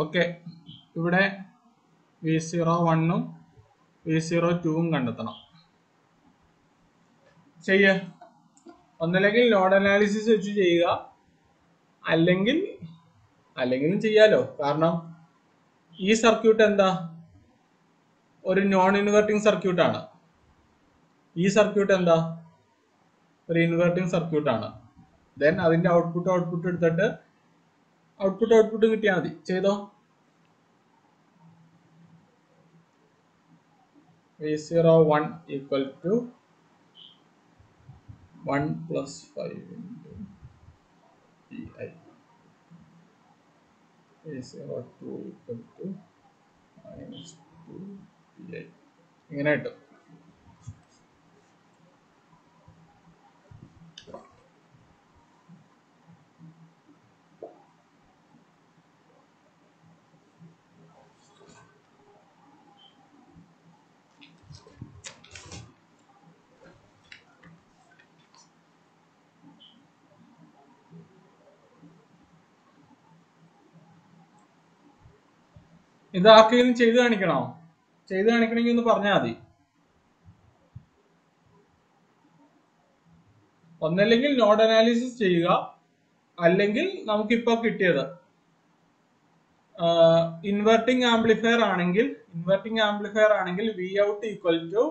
ഓക്കെ, ഇവിടെ V01 V02 കണ്ടെത്തണം. ഒന്നല്ലെങ്കിൽ നോഡ് അനാലിസിസ് വെച്ച് ചെയ്യുക, അല്ലെങ്കിലും ചെയ്യാലോ. കാരണം ഈ സർക്യൂട്ട് എന്താ? ഒരു നോൺ ഇൻവെർട്ടിംഗ് സർക്യൂട്ടാണ്. ഈ സർക്യൂട്ട് എന്താ? ഒരു ഇൻവെർട്ടിംഗ് സർക്യൂട്ടാണ്. ദെൻ അതിന്റെ ഔട്ട്പുട്ട് എടുത്തിട്ട് ഔട്ട്പുട്ട് കിട്ടിയാൽ മതി. ചെയ്തോ. V01 equal to 1 plus 5 into Pi. V02 equal to minus 2 Pi. ഇങ്ങനെ കിട്ടും. ഇത് ആർക്കെങ്കിലും ചെയ്ത് കാണിക്കണോ? ചെയ്ത് കാണിക്കണമെങ്കിൽ ഒന്ന് പറഞ്ഞാൽ മതി. ഒന്നല്ലെങ്കിൽ നോഡ് അനാലിസിസ് ചെയ്യുക, അല്ലെങ്കിൽ നമുക്കിപ്പോ കിട്ടിയത് ഇൻവെർട്ടിംഗ് ആംപ്ലിഫയർ ആണെങ്കിൽ V out equal to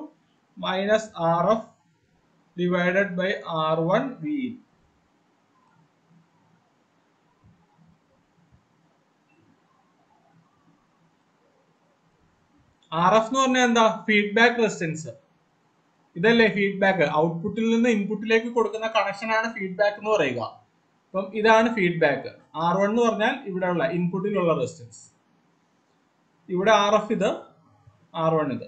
minus R F divided by R one V in. R F എന്ന് പറഞ്ഞാൽ എന്താ? Feedback resistance. ഇതല്ലേ ഫീഡ്ബാക്ക്? ഔട്ട്പുട്ടിൽ നിന്ന് ഇൻപുട്ടിലേക്ക് കൊടുക്കുന്ന കണക്ഷനാണ് ഫീഡ്ബാക്ക് എന്ന് പറയുക. അപ്പം ഇതാണ് ഫീഡ്ബാക്ക്. ആർ വൺ എന്ന് പറഞ്ഞാൽ ഇവിടെയുള്ള ഇൻപുട്ടിലുള്ള റെസിസ്റ്റൻസ്. ഇവിടെ ആർ എഫ് ഇത്, ആർ വൺ ഇത്.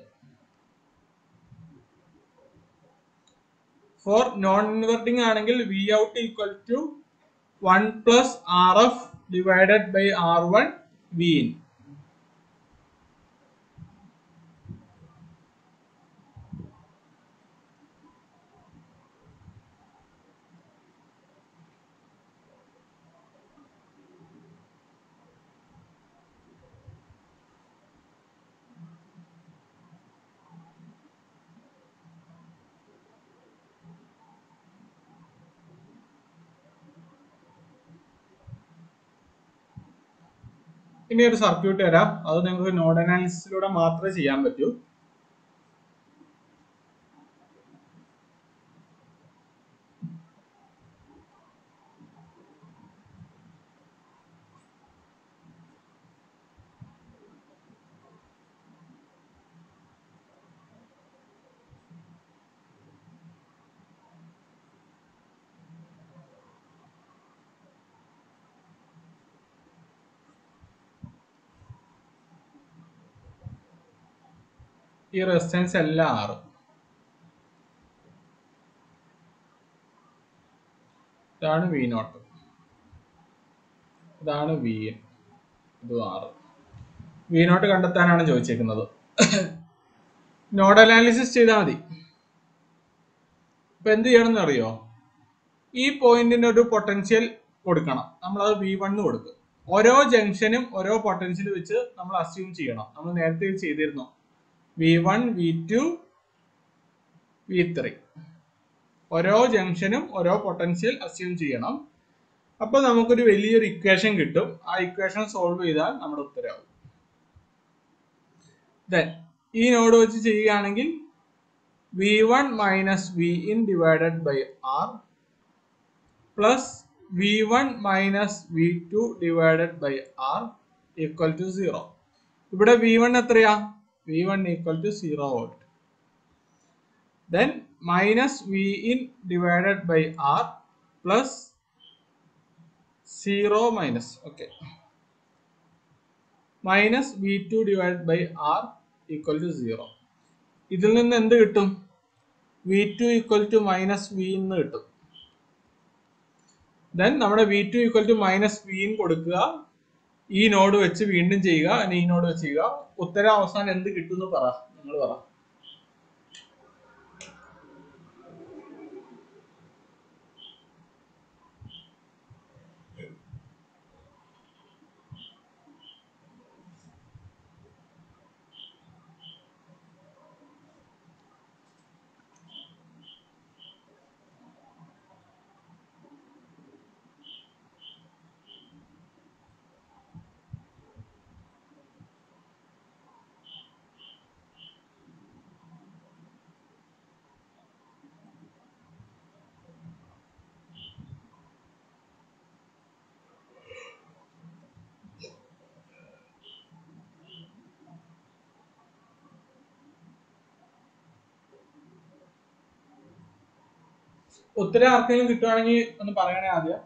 ഫോർ നോൺ ഇൻവെർട്ടിംഗ് ആണെങ്കിൽ V out equal to 1 plus R F divided by R one V in. ഇനി ഒരു സർക്യൂട്ട് തരാം. അത് നിങ്ങൾക്ക് നോഡ് അനാലിസിസിലൂടെ മാത്രമേ ചെയ്യാൻ പറ്റൂ. ഈ റെസിസ്റ്റൻസ് എല്ലാം ആറ്. ഇതാണ് വി നോട്ട്, ഇതാണ് വി എൻ, ഇത് ആറ്. വി നോട്ട് കണ്ടെത്താനാണ് ചോദിച്ചേക്കുന്നത്. നോഡ് അനാലിസിസ് ചെയ്താൽ മതി. ഇപ്പൊ എന്ത് ചെയ്യണം എന്നറിയോ? ഈ പോയിന്റിന് ഒരു പൊട്ടൻഷ്യൽ കൊടുക്കണം. നമ്മളത് V1 കൊടുക്കും. ഓരോ ജംഗ്ഷനും ഓരോ പൊട്ടൻഷ്യൽ വെച്ച് നമ്മൾ അസ്യൂം ചെയ്യണം. നമ്മൾ നേരത്തെ ചെയ്തിരുന്നു. V1, V2, V3. ഓരോ ജംഗ്ഷനും ഓരോ പൊട്ടൻഷ്യൽ അസ്യൂം ചെയ്യണം. അപ്പൊ നമുക്കൊരു വലിയൊരു ഇക്വേഷൻ കിട്ടും. ആ ഇക്വേഷൻ സോൾവ് ചെയ്താൽ നമ്മുടെ ഉത്തരവാകും. ദെൻ ഈ നോഡ് വെച്ച് ചെയ്യുകയാണെങ്കിൽ V1 minus V in divided by R plus V1 minus V2 divided by R equal to 0. ഇവിടെ V1 എത്രയാ? V1 equal to 0 volt. Then minus V in divided by R plus 0 minus minus V2 divided by R equal to 0. ഇതിൽ നിന്ന് എന്ത് കിട്ടും? V2 equal to minus V എന്ന് കിട്ടും. Then നമ്മുടെ V2 equal to minus V in കൊടുക്കുക. ഈ node വെച്ച് വീണ്ടും ചെയ്യുക. ഈ നോഡ് വെച്ച് ചെയ്യുക. ഉത്തരം അവസാനം എന്ത് കിട്ടും എന്ന് പറ, നിങ്ങൾ പറ. ഉത്തരം ആർക്കെങ്കിലും കിട്ടുവാണെങ്കിൽ ഒന്ന് പറയണേ ആദ്യം.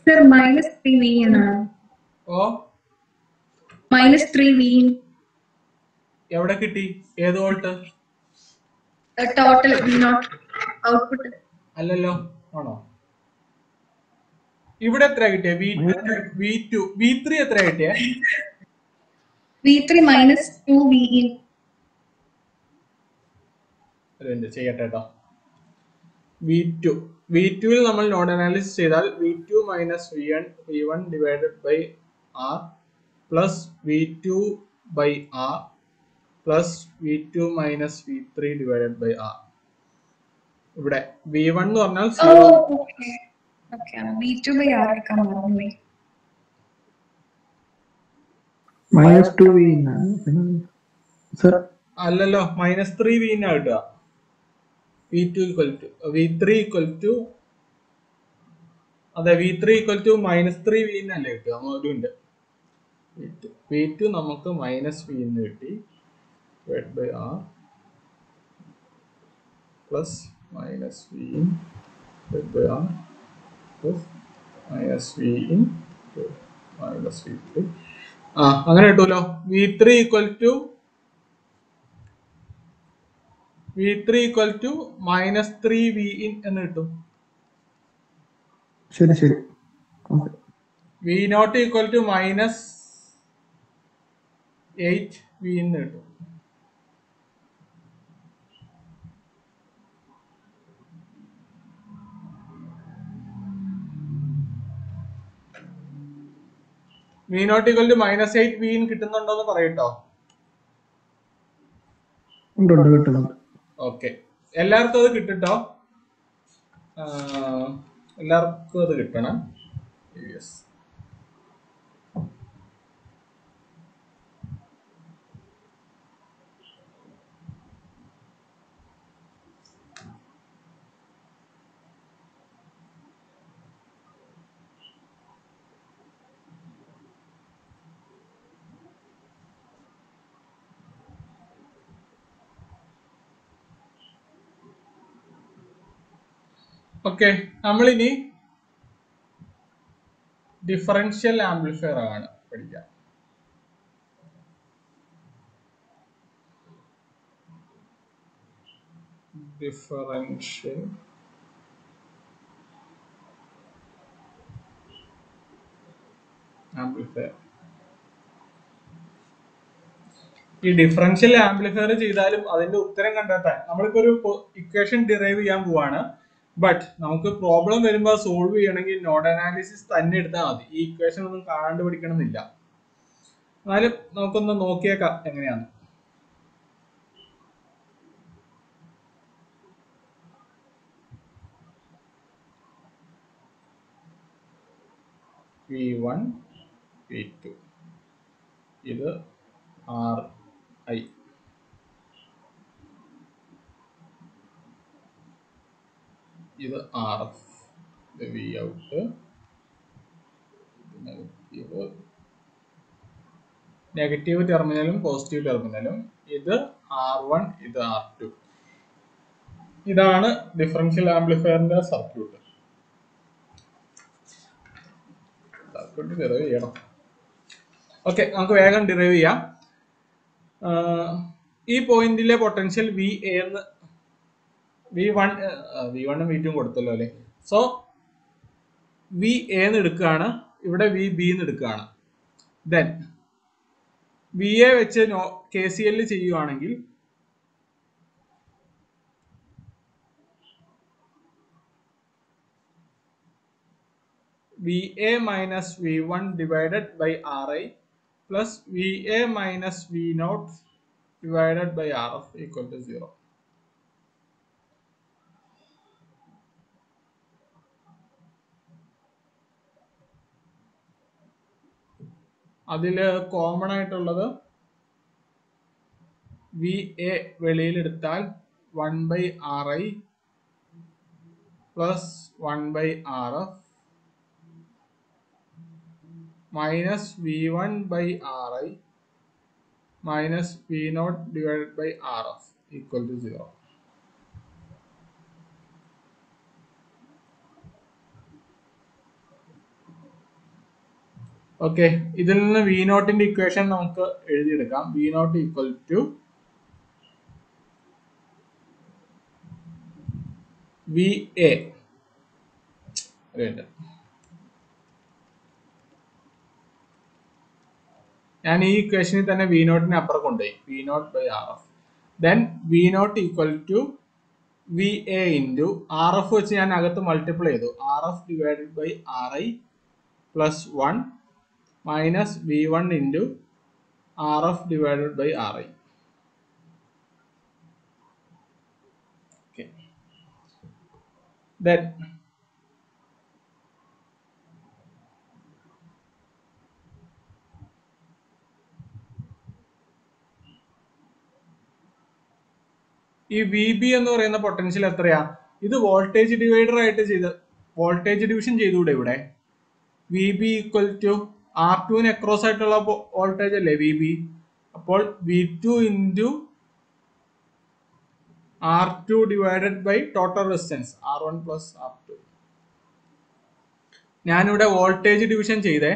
Sir, -3V എന്നാണ്. ഓ -3V എവിടെ കിട്ടി? ഏത് വോൾട്ട്? Total V0 output. അല്ലല്ലോ, ആണോ? ഇവിടെ എത്ര കിട്ടിയ? V2 V3 എത്ര കിട്ടിയ? V3 -2V ചെയ്യട്ടെ കേട്ടോ. V2 നമ്മൾ നോഡ് അനാലിസിസ് ചെയ്താൽ V2 minus V1 divided by R plus V2 by R plus V2 minus V3 divided by R. ഇവിടെ V1 എന്ന് പറഞ്ഞാൽ 0. V2 by R എടുക്കാൻ മറന്നുപോയി. -2V sir. അല്ലല്ലോ, -3V കിട്ടുക. V2 equal to V3 equal to, അതെ, V3 equal to -3V അല്ലേ കിട്ടുക? ഒരു മിനിറ്റ്. V2 നമുക്ക് -V എന്ന് കിട്ടി divide by R plus -V divide by R plus -V -V3. അങ്ങനെ കിട്ടുമല്ലോ. V3 ഈക്വൽ ടു -3V എന്ന് കിട്ടും. ശരി ശരി. V0 ഈക്വൽ ടു -8V എന്ന് കിട്ടും. V0 ഈക്വൽ ടു -8V കിട്ടുന്നുണ്ടോന്ന് പറയട്ടോ. ഓക്കെ, എല്ലാവർക്കും അത് കിട്ടട്ടോ. എല്ലാവർക്കും അത് കിട്ടണം. യെസ്. ഓക്കെ, നമ്മളിനി ഡിഫറൻഷ്യൽ ആംപ്ലിഫയർ ആണ് പഠിക്കാം. Differential amplifier. ഈ ഡിഫറൻഷ്യൽ ആംപ്ലിഫയർ ചെയ്താലും അതിന്റെ ഉത്തരം കണ്ടെത്താൻ നമ്മളിപ്പോ ഒരു ഇക്വേഷൻ ഡിറൈവ് ചെയ്യാൻ പോവാണ്. ബട്ട് നമുക്ക് പ്രോബ്ലം വരുമ്പോൾ സോൾവ് ചെയ്യണമെങ്കിൽ നോഡ് അനാലിസിസ് തന്നെ എടുത്താൽ മതി. ഈ ഇക്വേഷൻ ഒന്നും കാണാണ്ട് പഠിക്കണമെന്നില്ല. എന്നാലും നമുക്കൊന്ന് നോക്കിയേക്കാം എങ്ങനെയാണ്. V1 V2 ഇത് RI, ഇത് RF, ഇത് Vout, നെഗറ്റീവ് ടെർമിനലും പോസിറ്റീവ് ടെർമിനലും, ഇത് R1, ഇത് R2. ഇതാണ് ഡിഫറൻഷ്യൽ ആംപ്ലിഫയറിന്റെ സർക്യൂട്ട്. ഡിറൈവ് ചെയ്യണം. ഓക്കെ, നമുക്ക് വേഗം ഡിറൈവ് ചെയ്യാം. ഈ പോയിന്റിലെ പൊട്ടൻഷ്യൽ VA എന്ന് V1 ഉം V2 ഉം കൊടുത്തല്ലോ അല്ലെ. സോ VA എന്ന് എടുക്കുകയാണ്, ഇവിടെ VB എന്ന് എടുക്കുകയാണ്. ദെൻ VA വെച്ച് KCL ചെയ്യുവാണെങ്കിൽ VA minus V1 divided by RI plus VA minus V0 divided by RF equal to 0. അതില് കോമൺ ആയിട്ടുള്ളത് VA വെളിയിലെടുത്താൽ 1/RI plus 1/RF minus V1/RI minus V0 divided by RF equal to 0. Okay, ഇതിൽ നിന്ന് V നോട്ടിന്റെ equation നമുക്ക് എഴുതിയെടുക്കാം. V not equal to V A. ഞാൻ ഈ ഇക്വേഷനിൽ തന്നെ വി നോട്ടിനെ അപ്പുറം കൊണ്ടുപോയി. V naught by R F. Then V not equal to V A into R F വെച്ച് ഞാൻ അകത്ത് മൾട്ടിപ്ലൈ ചെയ്തു. R F divided by R I plus 1 minus V 1 into R F divided by R I. Then ഈ V B എന്ന് പറയുന്ന potential എത്രയാ? ഇത് voltage divider ആയിട്ട് വോൾട്ടേജ് ഡിവിഷൻ ചെയ്തുകൂടെ ഇവിടെ? V B equal to R ടുവിന് അക്രോസ് ആയിട്ടുള്ള വോൾട്ടേജ് അല്ലേ വി ബി. അപ്പോൾ V two into R two divided by total resistance R one plus R two. ഞാനിവിടെ വോൾട്ടേജ് ഡിവിഷൻ ചെയ്തേ.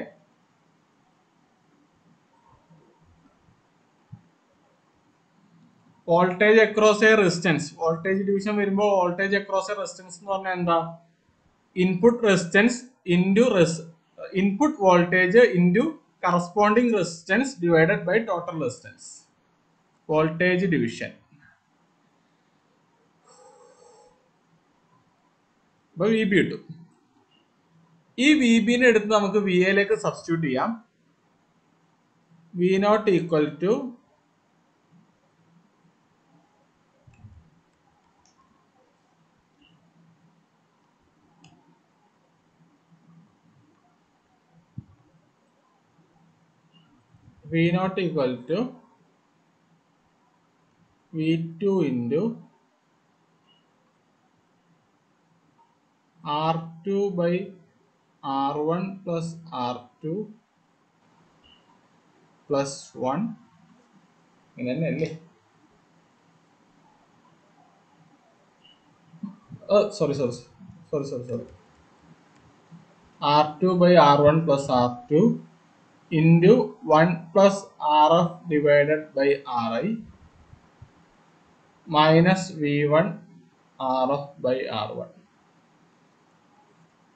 Voltage across a resistance. Voltage division വരുമ്പോൾ voltage across a resistance എന്ന് പറഞ്ഞാൽ എന്താ? Input resistance into input voltage into corresponding resistance divided by total resistance. Voltage division. അപ്പൊ V B കിട്ടും. ഈ V ബിനെ എടുത്ത് നമുക്ക് വി എയിലേക്ക് സബ്സ്റ്റിറ്റ്യൂട്ട് ചെയ്യാം. V not equal to V two into R two by R one plus R two plus 1. ഇങ്ങനെ തന്നെ അല്ലേ? Sorry R two by R one plus R two into 1 plus R F divided by R I minus V one R F by R one.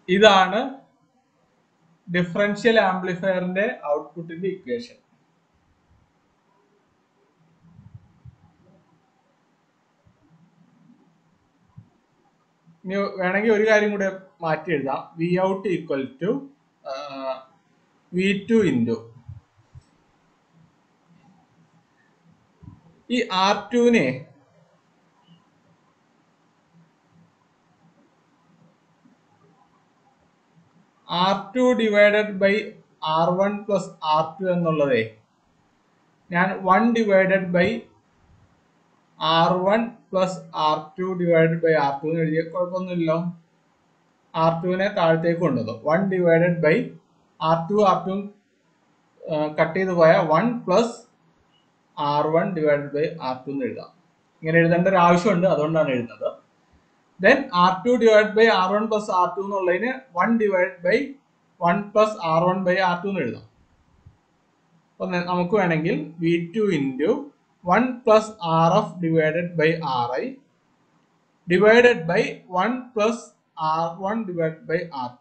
ഇതാണ് differential ആംപ്ലിഫയറിന്റെ ഔട്ട്പുട്ടിന്റെ equation. ഇനി വേണമെങ്കിൽ ഒരു കാര്യം കൂടെ മാറ്റി എഴുതാം. V out equal to V two into ഈ ആർ ടുവിനെ R two divided by R one plus R two എന്നുള്ളതേ ഞാൻ 1 divided by R one plus R two divided by R two എന്ന് എഴുതിയ കുഴപ്പമൊന്നുമില്ലല്ലോ. ആർ ടുവിനെ താഴത്തേക്ക് കൊണ്ടുവന്നു. 1 divided by R two cut ചെയ്ത് പോയ 1 plus R one divided by R two എന്ന് എഴുതാം. ഇങ്ങനെ എഴുതേണ്ട ഒരു ആവശ്യമുണ്ട്, അതുകൊണ്ടാണ് എഴുതുന്നത്. Then R two divide by R one plus R two എന്നുള്ളതിന് 1 divide by 1 plus R one by R two എന്ന് എഴുതാം. അപ്പൊ നമുക്ക് വേണമെങ്കിൽ V two into 1 plus R F divided by R I divided by 1 plus R one divide by R two.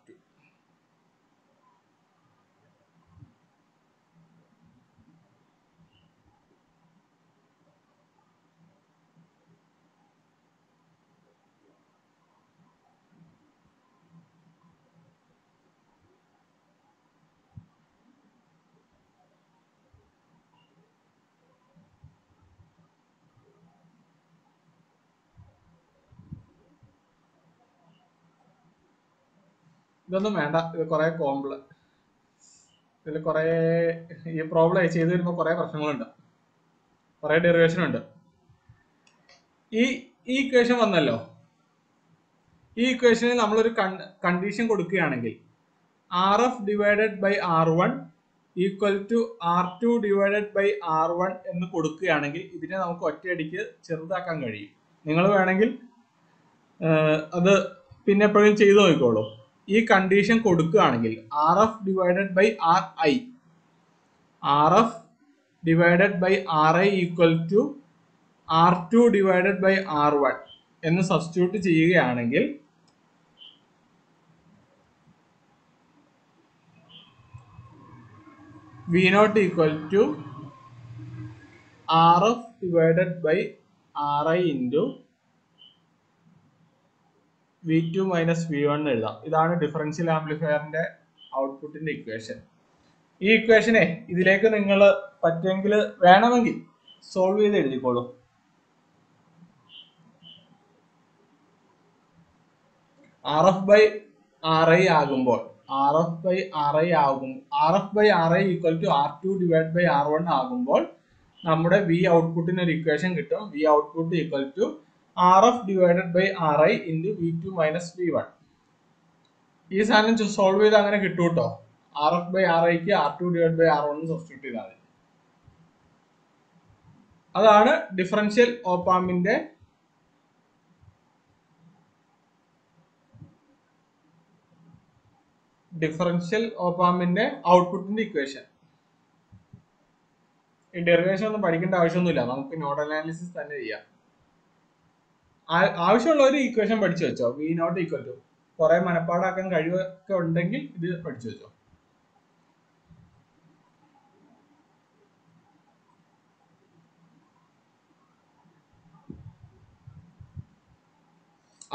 ഇതൊന്നും വേണ്ട, ഇത് കുറെ ഇതിൽ കുറെ ഈ പ്രോബ്ലം ചെയ്ത് വരുമ്പോൾ കുറെ പ്രശ്നങ്ങളുണ്ട്, കുറെ ഡെറിവേഷൻ ഉണ്ട്. ഈ ഇക്വേഷൻ വന്നല്ലോ. ഈ ഇക്വേഷനിൽ നമ്മളൊരു കണ്ടീഷൻ കൊടുക്കുകയാണെങ്കിൽ R F divided by R one equal to R two divided by R one എന്ന് കൊടുക്കുകയാണെങ്കിൽ ഇതിനെ നമുക്ക് ഒറ്റയടിക്ക് ചെറുതാക്കാൻ കഴിയും. നിങ്ങൾ വേണമെങ്കിൽ അത് പിന്നെ എപ്പോഴും ചെയ്തു നോക്കിക്കോളൂ. ഈ കണ്ടീഷൻ കൊടുക്കുകയാണെങ്കിൽ R F divided by R I, R F divided by R I equal to R two divided by R one എന്ന് സബ്സ്റ്റിറ്റ്യൂട്ട് ചെയ്യുകയാണെങ്കിൽ V not equal to R F divided by R I into V two minus V one എഴുതാം. ഇതാണ് differential ആംപ്ലിഫയറിന്റെ ഔട്ട്പുട്ടിന്റെ equation. ഈ ഇക്വേഷനെ ഇതിലേക്ക് നിങ്ങൾ പറ്റുമെങ്കിൽ വേണമെങ്കിൽ സോൾവ് ചെയ്ത് എഴുതിക്കോളൂ. R F by R I ആകുമ്പോൾ R F by R I ആകും R F by R I equal to R two divide by R one ആകുമ്പോൾ നമ്മുടെ വി ഔട്ട്പുട്ടിന് ഒരു ഇക്വേഷൻ കിട്ടും. V output equal to R F divided by R I into V two minus V one. ഈ സാധനം solve ചെയ്ത് അങ്ങനെ കിട്ടും കേട്ടോ. ആർ എഫ് ബൈ ആർ ഐക്ക് R two divide by R one substitute ചെയ്താൽ മതി. അതാണ് ഡിഫറൻഷ്യൽ ഓപ്പാമ്പിന്റെ ഔട്ട്പുട്ടിന്റെ ഇക്വേഷൻ. ഈ ഡെറിവേഷൻ ഒന്നും പഠിക്കേണ്ട ആവശ്യമൊന്നുമില്ല, നമുക്ക് നോഡ് അനാലിസിസ് തന്നെ ചെയ്യാം. ആവശ്യമുള്ള ഒരു ഇക്വേഷൻ പഠിച്ചു വെച്ചോ. വി നോട്ട് ഈക്വൽ ടു കുറെ മനപ്പാടാക്കാൻ കഴിവൊക്കെ ഉണ്ടെങ്കിൽ ഇത് പഠിച്ചു വെച്ചോ.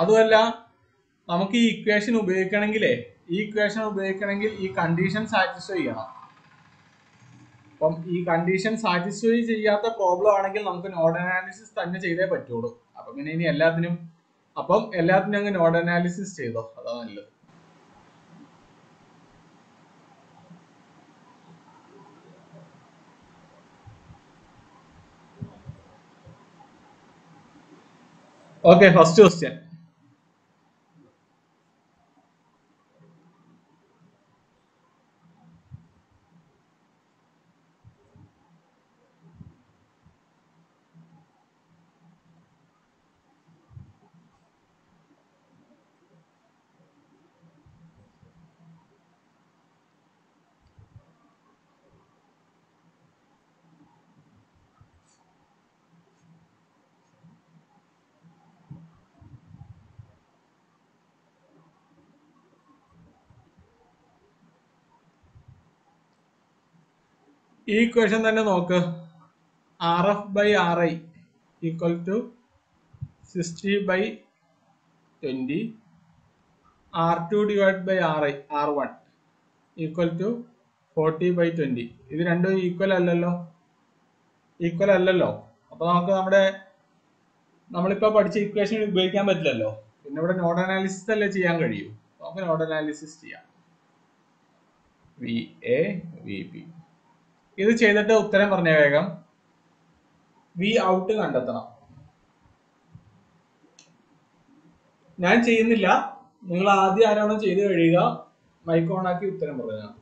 അതുമല്ല, നമുക്ക് ഈ ഇക്വേഷൻ ഉപയോഗിക്കണമെങ്കിൽ ഈ കണ്ടീഷൻ സാറ്റിസ്ഫൈ ചെയ്യണം. അപ്പം ഈ കണ്ടീഷൻ സാറ്റിസ്ഫൈ ചെയ്യാത്ത പ്രോബ്ലം ആണെങ്കിൽ നമുക്ക് നോഡ് അനാലിസിസ് തന്നെ ചെയ്തേ പറ്റുള്ളൂ. അപ്പം പിന്നെ ഇനി എല്ലാത്തിനും അങ്ങ് നോഡ് അനാലിസിസ് ചെയ്തോ, അതാ നല്ലത്. Okay, first question. ഈ ഇക്വേഷൻ തന്നെ നോക്ക്. R F by R I equal to 60 by 20, R two divide by R I R one equal to 40 by 20. ഇത് രണ്ടും ഈക്വൽ അല്ലല്ലോ. അപ്പൊ നമുക്ക് നമ്മളിപ്പോ പഠിച്ച ഇക്വേഷൻ ഉപയോഗിക്കാൻ പറ്റില്ലല്ലോ. പിന്നെ ഇവിടെ നോഡ് അനാലിസിസ് അല്ലേ ചെയ്യാൻ കഴിയൂ. നമുക്ക് നോഡ് അനാലിസിസ് ചെയ്യാം. വി എ വി ബി ഇത് ചെയ്തിട്ട് ഉത്തരം പറഞ്ഞ വേഗം. വി ഔട്ട് കണ്ടെത്തണം. ഞാൻ ചെയ്യുന്നില്ല, നിങ്ങൾ ആദ്യം ആരാണോ ചെയ്ത് കഴിയുക മൈക്ക് ഓൺ ആക്കി ഉത്തരം പറഞ്ഞാൽ.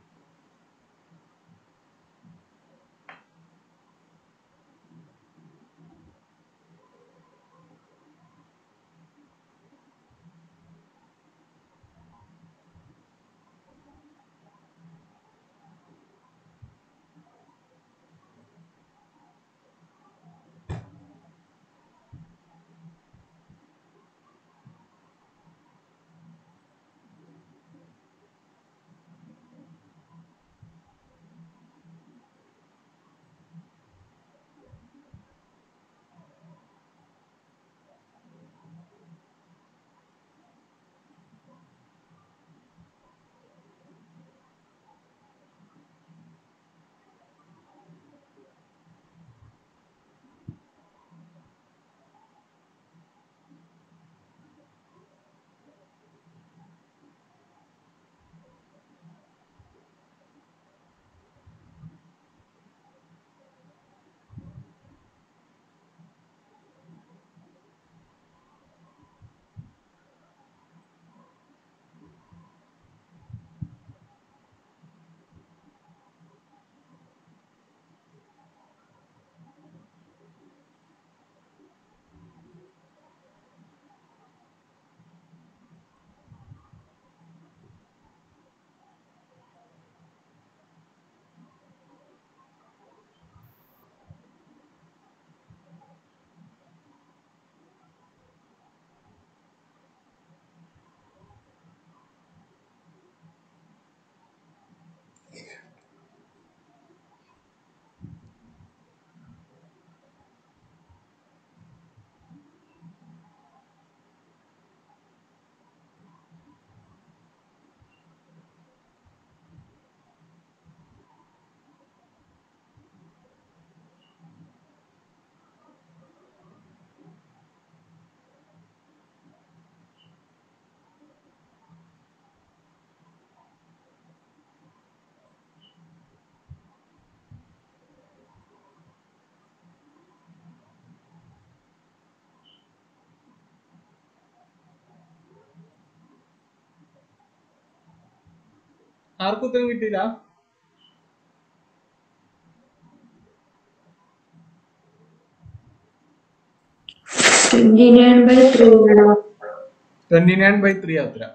ആർക്കും ഉത്തരം കിട്ടിയില്ല? $29/3 madam. 29/3 ഉത്തരം.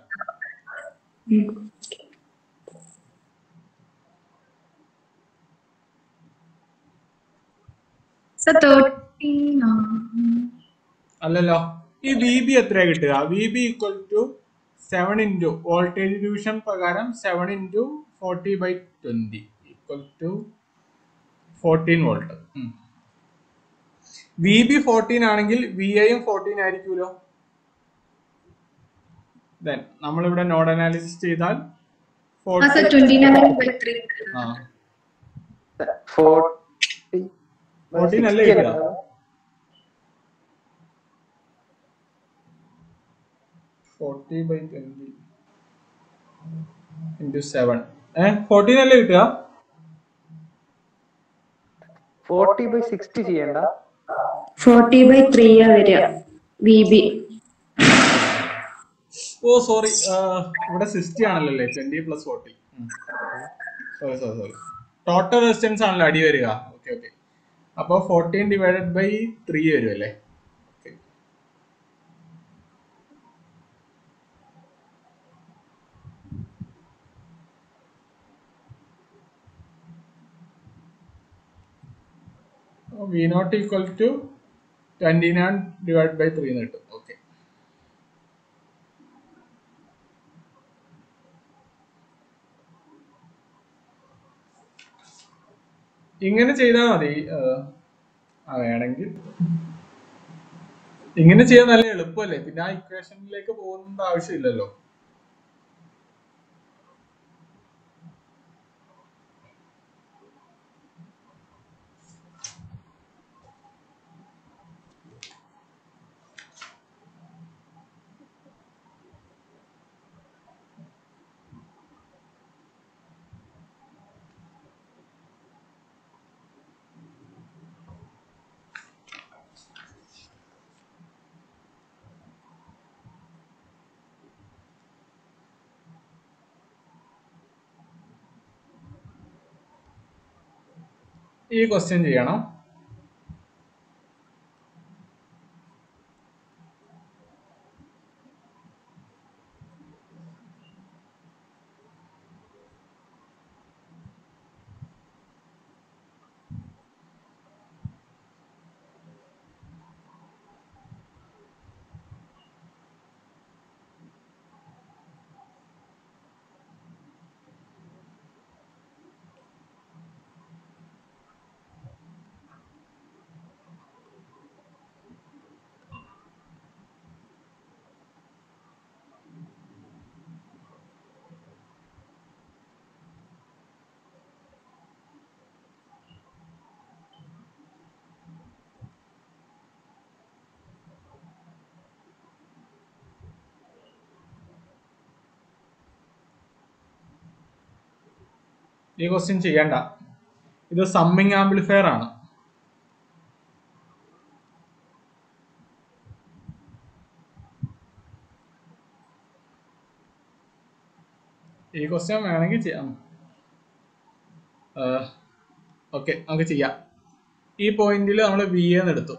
Sir, 13. അല്ലല്ലോ, ഈ വി ബി എത്രയാ കിട്ടുക? V B equal to 7 into voltage division പ്രകാരം 7 into 40/20 equal to 14 volt. V B 14 ആണെങ്കിൽ വി ഐയും 14 ആയിരിക്കുമല്ലോ. ദെൻ നമ്മളിവിടെ നോഡ് അനാലിസിസ് ചെയ്താൽ 29/3. 14 അല്ലേ കിട്ടുക? 40/20 ഇൻറ്റു 7 14 അല്ലേ കിട്ടുക? 40/60 ചെയ്യണ്ട, 40/3 വരിക VB. ഓ സോറി, ഇവിടെ 60 ആണല്ലോ അല്ലേ, 20 + 40. സോറി ടോട്ടൽ റെസിസ്റ്റൻസ് ആണല്ലോ അടി വരിക. ഓക്കെ ഓക്കെ, അപ്പൊ 14/3 വരും അല്ലേ. വി നോട്ട് ഈക്വൽ ടു 29/3 എന്ന് കിട്ടും. ഓക്കെ, ഇങ്ങനെ ചെയ്താൽ മതി. വേണമെങ്കിൽ ഇങ്ങനെ ചെയ്യാൻ നല്ല എളുപ്പമല്ലേ, പിന്നെ ആ ഇക്വേഷനിലേക്ക് പോകുന്ന ആവശ്യമില്ലല്ലോ. ഈ ക്വസ്റ്റ്യൻ ചെയ്യണം. ഈ ക്വസ്റ്റ്യൻ ചെയ്യണ്ട, ഇത് സമ്മിങ് ആംപ്ലിഫയർ ആണ്. ഈ ക്വസ്റ്റ്യൻ വേണമെങ്കിൽ ചെയ്യാം. ഓക്കെ, നമുക്ക് ചെയ്യാം. ഈ പോയിന്റിൽ നമ്മൾ വി എന്ന് എടുത്തു.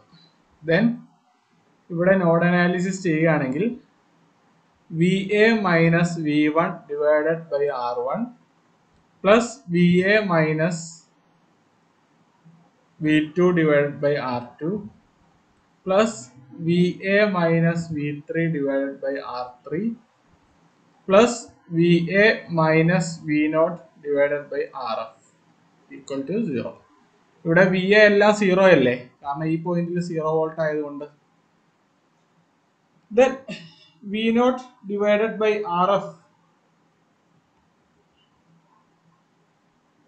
ദെൻ ഇവിടെ നോഡ് അനാലിസിസ് ചെയ്യുകയാണെങ്കിൽ V A minus V1 divided by R1 plus V A minus V2 divided by R2 plus VA minus V3 divided by R3 plus VA minus V0 divided by RF equal to 0. ഇവിടെ VA എല്ലാം 0 അല്ലേ, കാരണം ഈ പോയിന്റിൽ 0 volt ആയതുകൊണ്ട്. Then V0 divided by RF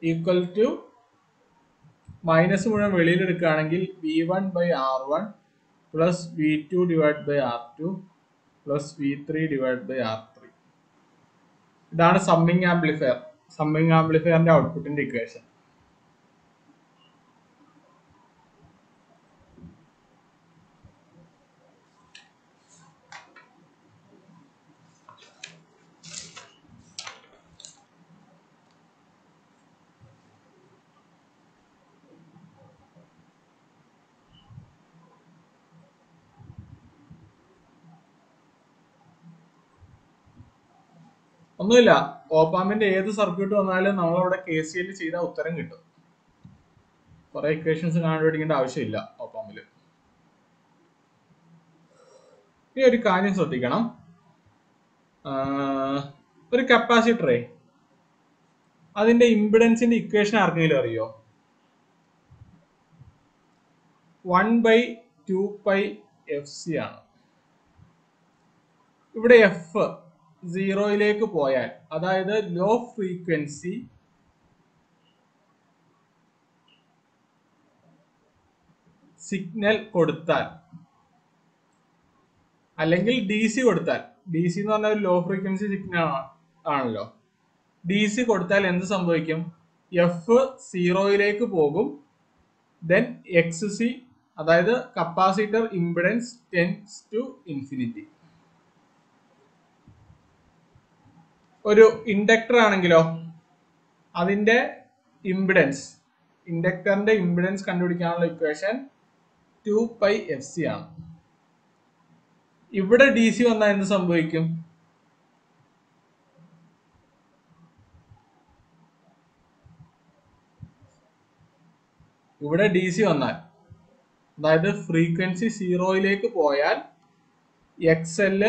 equal to minus മുഴുവൻ വെളിയിൽ എടുക്കുകയാണെങ്കിൽ V1 by R1 plus V2 divided by R2 plus V3 divided by R3. ഇതാണ് സമ്മിങ് ആംപ്ലിഫയർ. സമ്മിങ് ആംപ്ലിഫയറിന്റെ ഔട്ട്പുട്ടിന്റെ ഇക്വേഷൻ. ഒന്നുമില്ല, ഓപ്പാമ്പിന്റെ ഏത് സർക്യൂട്ട് വന്നാലും നമ്മളവിടെ KCL ചെയ്താൽ ഉത്തരം കിട്ടും. കുറെ ഇക്വേഷൻസ് കണ്ടുപിടിക്കേണ്ട ആവശ്യമില്ല ഓപ്പാമ്പില്. ഈ ഒരു കാര്യം ശ്രദ്ധിക്കണം, ഒരു കപ്പാസിറ്ററേ അതിന്റെ ഇമ്പിഡൻസിന്റെ ഇക്വേഷൻ ആർക്കെങ്കിലും അറിയോ? 1/2πfc ആണ്. ഇവിടെ എഫ് 0 പോയാൽ, അതായത് ലോ ഫ്രീക്വൻസി സിഗ്നൽ കൊടുത്താൽ, അല്ലെങ്കിൽ DC കൊടുത്താൽ, DC എന്ന് പറഞ്ഞാൽ ലോ ഫ്രീക്വൻസി സിഗ്നൽ ആണല്ലോ, DC കൊടുത്താൽ എന്ത് സംഭവിക്കും? എഫ് 0 പോകും. ദെൻ XC, അതായത് capacitor impedance tends to infinity. ഒരു ഇൻഡക്ടർ ആണെങ്കിലോ അതിന്റെ ഇംപിഡൻസ്, ഇൻഡക്ടറിന്റെ ഇംപിഡൻസ് കണ്ടുപിടിക്കാനുള്ള ഇക്വേഷൻ 2πfc ആണ്. ഇവിടെ DC വന്നാൽ എന്ത് സംഭവിക്കും? ഇവിടെ DC വന്നാൽ, അതായത് ഫ്രീക്വൻസി 0 പോയാൽ XL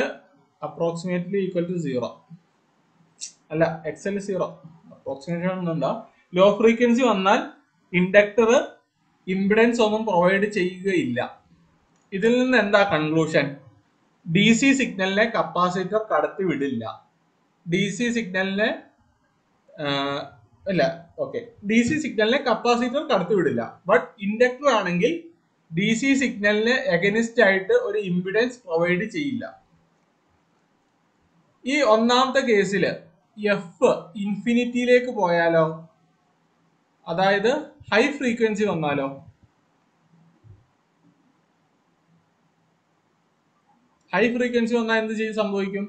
അപ്രോക്സിമേറ്റ്ലി ഈക്വൽ ടു 0. അല്ല, XL 0 അപ്രോക്സിമേറ്റ് ഒന്നുണ്ടോ? ലോ ഫ്രീക്വൻസി വന്നാൽ ഇൻഡക്ടർ ഇംപിഡൻസ് ഒന്നും പ്രൊവൈഡ് ചെയ്യുകയില്ല. ഇതിൽ നിന്ന് എന്താ കൺക്ലൂഷൻ? DC സിഗ്നലിനെ കപ്പാസിറ്റർ കടത്തി വിടില്ല. DC സിഗ്നലിനെ DC സിഗ്നലിനെ കപ്പാസിറ്റർ കടത്തി വിടില്ല. ബട്ട് ഇൻഡക്ടർ ആണെങ്കിൽ DC സിഗ്നലിന് എഗനിസ്റ്റ് ആയിട്ട് ഒരു ഇംപിഡൻസ് പ്രൊവൈഡ് ചെയ്യില്ല. ഈ ഒന്നാമത്തെ കേസിൽ എഫ് ഇൻഫിനിറ്റിയിലേക്ക് പോയാലോ, അതായത് ഹൈ ഫ്രീക്വൻസി വന്നാലോ? ഹൈ ഫ്രീക്വൻസി വന്നാൽ എന്ത് സംഭവിക്കും?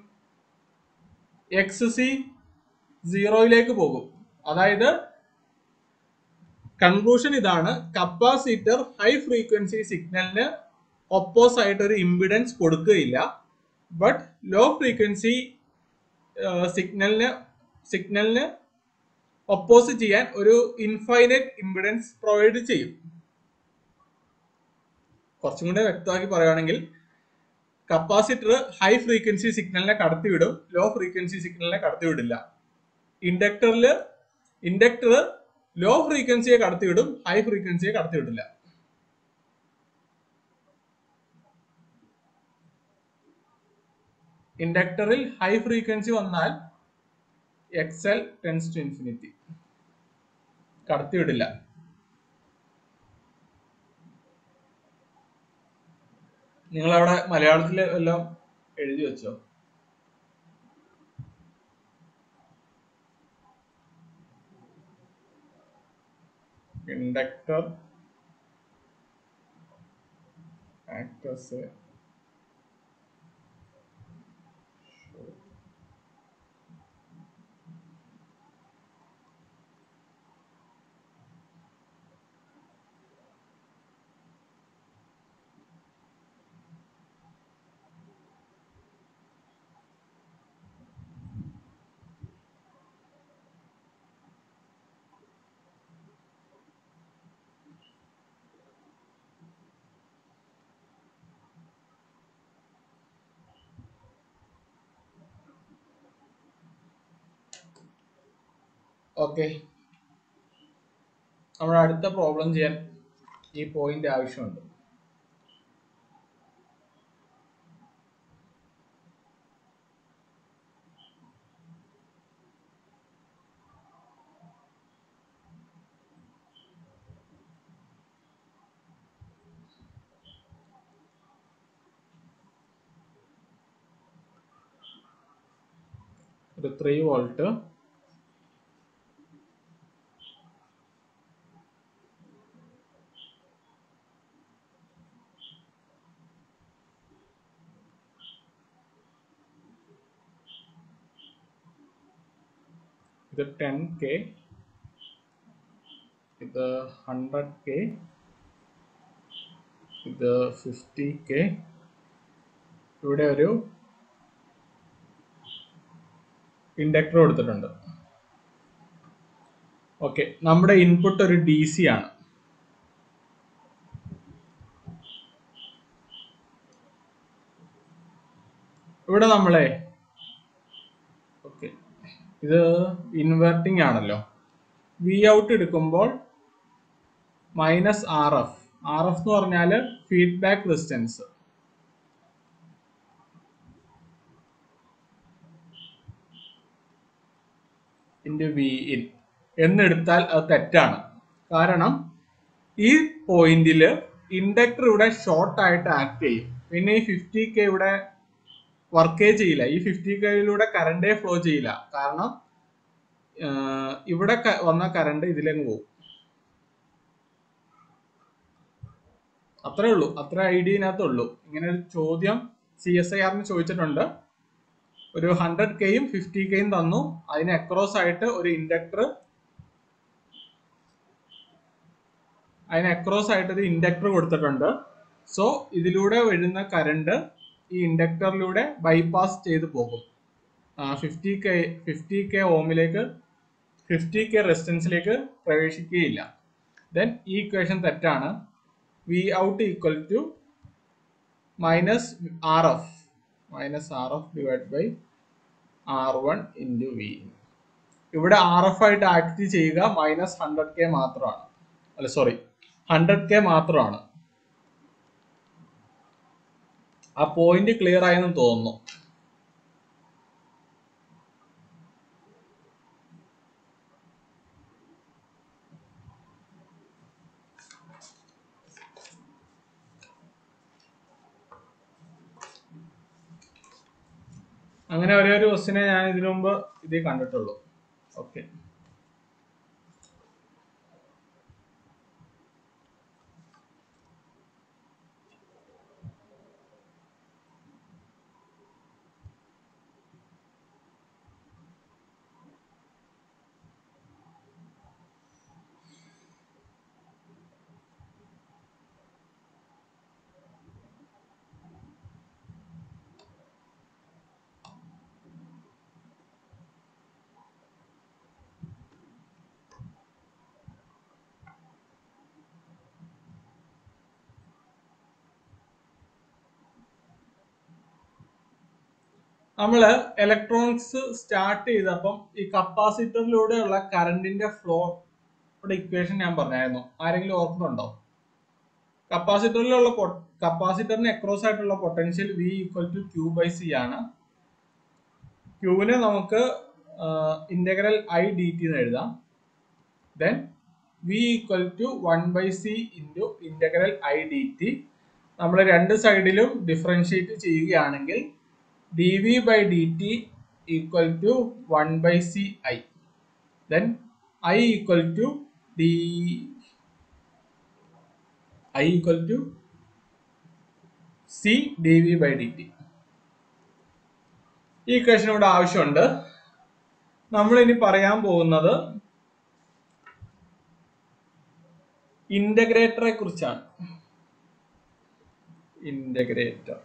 XC 0 പോകും. അതായത് കൺക്ലൂഷൻ ഇതാണ്, കപ്പാസിറ്റർ ഹൈ ഫ്രീക്വൻസി സിഗ്നലിന് ഒപ്പോസ് ആയിട്ട് ഒരു ഇംപിഡൻസ് കൊടുക്കുകയില്ല. ബട്ട് ലോ ഫ്രീക്വൻസി സിഗ്നലിന് ഒപ്പോസ് ചെയ്യാൻ ഒരു ഇൻഫൈനൈറ്റ് ഇംപിഡൻസ് പ്രൊവൈഡ് ചെയ്യും. കുറച്ചും കൂടെ വ്യക്തമാക്കി പറയുകയാണെങ്കിൽ, കപ്പാസിറ്റർ ഹൈ ഫ്രീക്വൻസി സിഗ്നലിനെ കടത്തിവിടും, ലോ ഫ്രീക്വൻസി സിഗ്നലിനെ കടത്തിവിടില്ല. ഇൻഡക്ടർ ലോ ഫ്രീക്വൻസിയെ കടത്തിവിടും, ഹൈ ഫ്രീക്വൻസിയെ കടത്തിവിടില്ല. ഇൻഡക്ടറിൽ ഹൈ ഫ്രീക്വൻസി വന്നാൽ XL ടെൻസ് ടു ഇൻഫിനിറ്റി, കടത്തിവിടില്ല. നിങ്ങൾ അവിടെ മലയാളത്തിൽ എല്ലാം എഴുതി വെച്ചോ? Inductor acts okay. നമ്മുടെ അടുത്ത പ്രോബ്ലം ചെയ്യാൻ ഈ പോയിന്റ് ആവശ്യമുണ്ട്. ഒരു 3 വോൾട്ട് ഇത് 10K, ഇത് 100K, ഇത് 50K, ഇവിടെ ഒരു ഇൻഡക്ടർ കൊടുത്തിട്ടുണ്ട്. ഓക്കെ, നമ്മുടെ ഇൻപുട്ട് ഒരു ഡി സി ആണ്. ഇവിടെ നമ്മളെ ഓക്കെ, ഇത് ഇൻവെർട്ടിംഗ് ആണല്ലോ. വി ഔട്ട് എടുക്കുമ്പോൾ minus R F. R F എന്ന് പറഞ്ഞാൽ feedback resistance into V in എന്നെടുത്താൽ അത് തെറ്റാണ്. കാരണം ഈ പോയിന്റിൽ ഇൻഡക്ടർ ഇവിടെ ഷോർട്ട് ആയിട്ട് ആക്ട് ചെയ്യും. പിന്നെ ഈ 50K ഇവിടെ വർക്കേ ചെയ്യില്ല. ഈ 50Kയിലൂടെ കറണ്ടേ ഫ്ലോ ചെയ്യില്ല. കാരണം ഇവിടെ വന്ന കറണ്ട് ഇതിലങ്ങ് പോകും. അത്രേ ഉള്ളൂ. അത്ര ഐഡിയനകത്തുള്ളൂ. ഇങ്ങനെ ഒരു ചോദ്യം CSIR ചോദിച്ചിട്ടുണ്ട്. ഒരു 100Kയും 50Kയും തന്നു. അതിന് അക്രോസ് ആയിട്ട് ഒരു ഇൻഡക്ടർ കൊടുത്തിട്ടുണ്ട്. സോ ഇതിലൂടെ വരുന്ന കറണ്ട് ഈ ഇൻഡക്ടറിലൂടെ ബൈപാസ് ചെയ്ത് പോകും. 50K ഓമിലേക്ക് 50K റെസിസ്റ്റൻസിലേക്ക് പ്രവേശിക്കുകയില്ല. ദെൻ ഈ ഇക്വേഷൻ തെറ്റാണ്. V out equal to minus R F divide by R1 into V. ഇവിടെ ആർ എഫ് ആയിട്ട് ആക്ട് ചെയ്യുക മൈനസ് 100K മാത്രമാണ്. 100K മാത്രമാണ്. ആ പോയിന്റ് ക്ലിയർ ആയെന്ന് തോന്നുന്നു. അങ്ങനെ ഒരേ ഒരു ക്വസ്റ്റിനെ ഞാൻ ഇതിനു മുമ്പ് ഇതിൽ കണ്ടിട്ടുള്ളൂ. ഓക്കെ, നമ്മള് ഇലക്ട്രോണിക്സ് സ്റ്റാർട്ട് ചെയ്തപ്പം ഈ കപ്പാസിറ്ററിലൂടെയുള്ള കറണ്ടിന്റെ ഫ്ലോ ഇക്വേഷൻ ഞാൻ പറഞ്ഞായിരുന്നു. ആരെങ്കിലും ഓർക്കുന്നുണ്ടോ? കപ്പാസിറ്ററിന് അക്രോസ് ആയിട്ടുള്ള potential V equal to Q by C ആണ്. ക്യൂവിനെ നമുക്ക് ഇന്റഗ്രൽ I dt എന്ന് എഴുതാം. Then V equal to 1 by C into integral I dt. നമ്മൾ രണ്ട് സൈഡിലും ഡിഫറൻഷിയേറ്റ് ചെയ്യുകയാണെങ്കിൽ dv by dt equal to 1 by ci. Then I equal to c dv by dt. ഈ ഇക്വേഷൻ ഇവിടെ ആവശ്യമുണ്ട്. നമ്മൾ ഇനി പറയാൻ പോകുന്നത് ഇന്റഗ്രേറ്ററെ കുറിച്ചാണ്. ഇന്റഗ്രേറ്റർ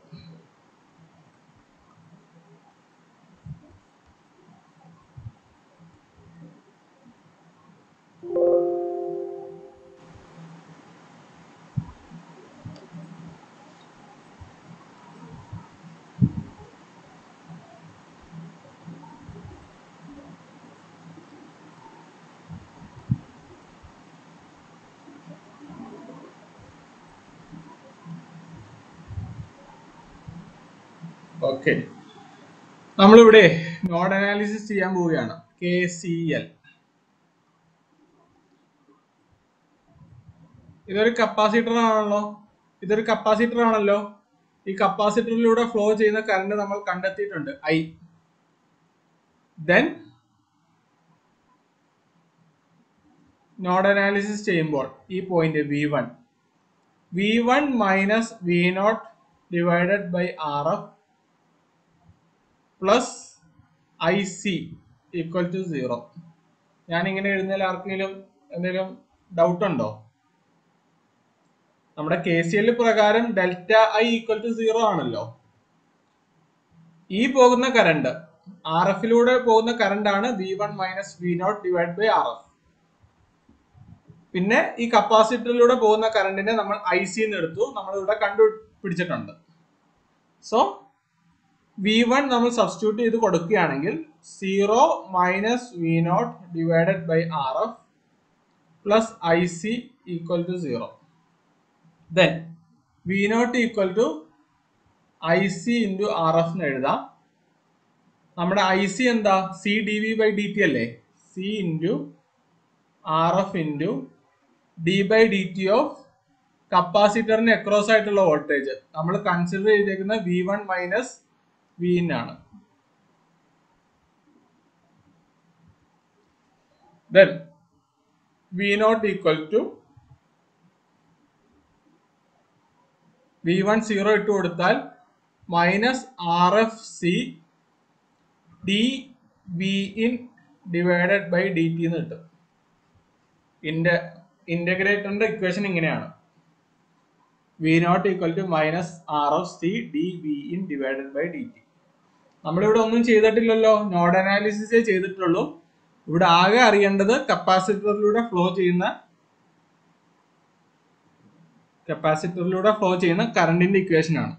ഓക്കെ, നമ്മളിവിടെ നോഡ് അനാലിസിസ് ചെയ്യാൻ പോവുകയാണ്. KCL ഇതൊരു കപ്പാസിറ്റർ ആണല്ലോ. ഈ കപ്പാസിറ്ററിലൂടെ ഫ്ലോ ചെയ്യുന്ന കറണ്ട് നമ്മൾ കണ്ടെത്തിയിട്ടുണ്ട്, I. ദെൻ നോഡ് അനാലിസിസ് ചെയ്യുമ്പോൾ ഈ point V1 minus V0 divided by RF plus IC equal to 0. ഞാൻ ഇങ്ങനെ എഴുതുന്നതിൽ ആർക്കെങ്കിലും എന്തെങ്കിലും ഡൗട്ട് ഉണ്ടോ? നമ്മുടെ KCL പ്രകാരം ഡെൽറ്റ I ഈക്വൽ ടു 0 ആണല്ലോ. ഈ പോകുന്ന കറണ്ട് ആർ എഫിലൂടെ പോകുന്ന കറണ്ട് ആണ് V1 minus V0 divide by R F. പിന്നെ ഈ കപ്പാസിറ്ററിലൂടെ പോകുന്ന കറണ്ടിനെ നമ്മൾ IC എന്ന് എടുത്തു, നമ്മൾ ഇവിടെ കണ്ടുപിടിച്ചിട്ടുണ്ട്. സോ V1 നമ്മൾ സബ്സ്റ്റിറ്റ്യൂട്ട് ചെയ്ത് കൊടുക്കുകയാണെങ്കിൽ 0 minus V0 divided by R F plus IC equal to 0. Then V0 equal to IC into R F എന്ന് എഴുതാം. നമ്മുടെ IC എന്താ? C dV ബൈ dt അല്ലേ? C into R F into D by D T of കപ്പാസിറ്ററിന് across ആയിട്ടുള്ള voltage. നമ്മൾ consider ചെയ്തേക്കുന്ന V1 minus Vin ആണ്. Then V0 equal to V1 0 ഇട്ട് കൊടുത്താൽ minus R F C D V in divided by D T എന്ന് കിട്ടും. ഇന്റഗ്രേറ്ററിന്റെ ഇക്വേഷൻ ഇങ്ങനെയാണ്. V0 equal to minus R F C D V in divided by D T. നമ്മളിവിടെ ഒന്നും ചെയ്തിട്ടില്ലല്ലോ, node അനാലിസിസേ ചെയ്തിട്ടുള്ളൂ. ഇവിടെ ആകെ അറിയേണ്ടത് കപ്പാസിറ്ററിലൂടെ ഫ്ലോ ചെയ്യുന്ന കറണ്ടിന്റെ ഇക്വേഷൻ ആണ്.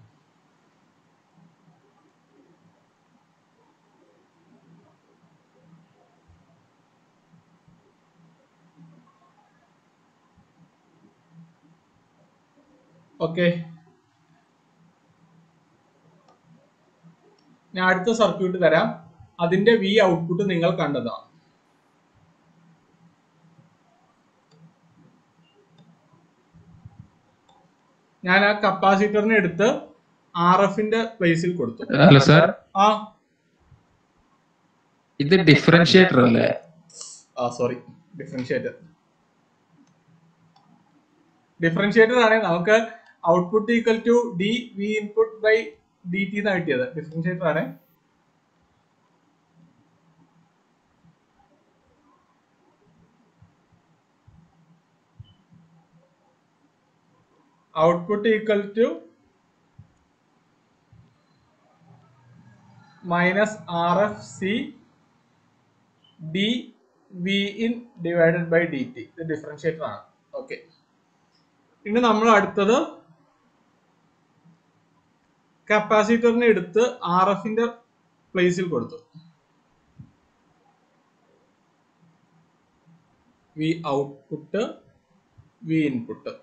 ഓക്കെ, ഞാൻ അടുത്ത സർക്യൂട്ട് തരാം. അതിന്റെ V ഔട്ട്പുട്ട് നിങ്ങൾ കണ്ടതാണ്. ഞാൻ ആ കപ്പാസിറ്ററിനെ എടുത്ത് ആർ എഫിന്റെ പ്ലേസിൽ കൊടുത്തു. ഹലോ സാർ, ആ ഇത് ഡിഫറൻഷിയേറ്റർ അല്ലേ? സോറി, ഡിഫറൻഷിയേറ്റർ ആണ്. നമുക്ക് output equal to D V input by D T എന്നാണ് കിട്ടിയത്. ഡിഫറൻഷിയേറ്റർ ആണ്. Output equal to minus R F C D V in divided by D T. ഇത് ഡിഫറൻഷിയേറ്റർ ആണ്. ഓക്കെ, ഇനി നമ്മൾ അടുത്തത് കപ്പാസിറ്ററിനെ എടുത്ത് ആർ എഫിന്റെ പ്ലേസിൽ കൊടുത്തു. V output V input.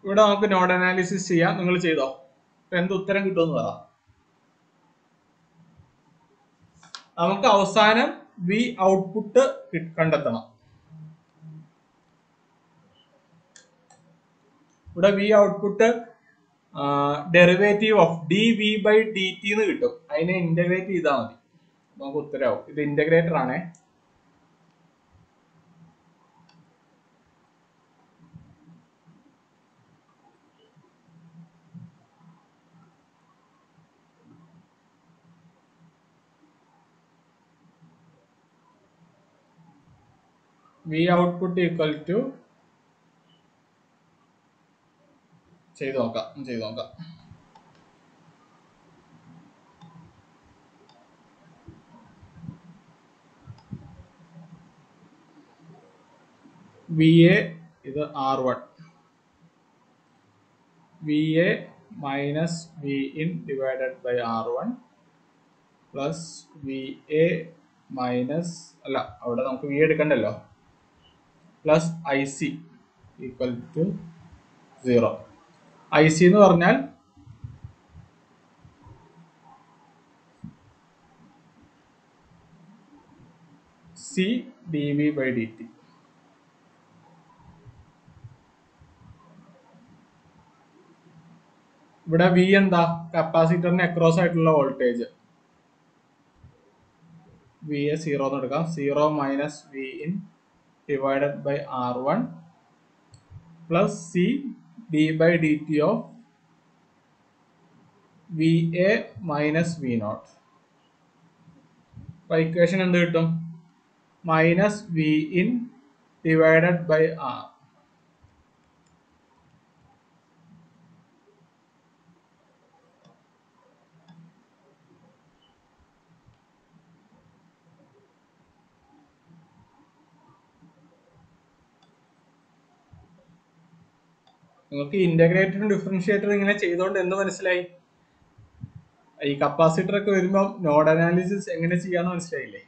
ഇവിടെ നമുക്ക് നോഡ് അനാലിസിസ് ചെയ്യാം. നിങ്ങൾ ചെയ്തോ? എന്ത് ഉത്തരം കിട്ടുമെന്ന് പറ. നമുക്ക് അവസാനം വി ഔട്ട്പുട്ട് കണ്ടെത്തണം. ഇവിടെ V output derivative of D V by D T എന്ന് കിട്ടും. അതിനെ ഇന്റഗ്രേറ്റ് ചെയ്താൽ മതി, നമുക്ക് ഉത്തരവാകും. ഇത് ഇന്റഗ്രേറ്റർ ആണേ. വി ഔട്ട്പുട്ട് ഈക്വൽ ടു ചെയ്ത് നോക്കാം. വി എ ഇത് R1, V A minus V in divided by R1 plus V A minus അല്ല, അവിടെ നമുക്ക് വി എടുക്കണ്ടല്ലോ, plus I C equal to 0. I C എന്ന് പറഞ്ഞാൽ C D V by D T. ഇവിടെ വി എന്താ? കപ്പാസിറ്ററിന് അക്രോസ് ആയിട്ടുള്ള വോൾട്ടേജ്. വി എ 0 എന്ന് എടുക്കാം. 0 minus V in divided by R1 plus C D by D T of V A minus V nought. അപ്പൊ equation എന്ത് കിട്ടും? Minus V in divided by R. നിങ്ങൾക്ക് ഇന്റഗ്രേറ്ററും ഡിഫറൻഷിയേറ്ററും ഇങ്ങനെ ചെയ്തുകൊണ്ട് എന്ത് മനസ്സിലായി? ഈ കപ്പാസിറ്റർ ഒക്കെ വരുമ്പോൾ നോഡ് അനാലിസിസ് എങ്ങനെ ചെയ്യാന്ന് മനസ്സിലായില്ലേ?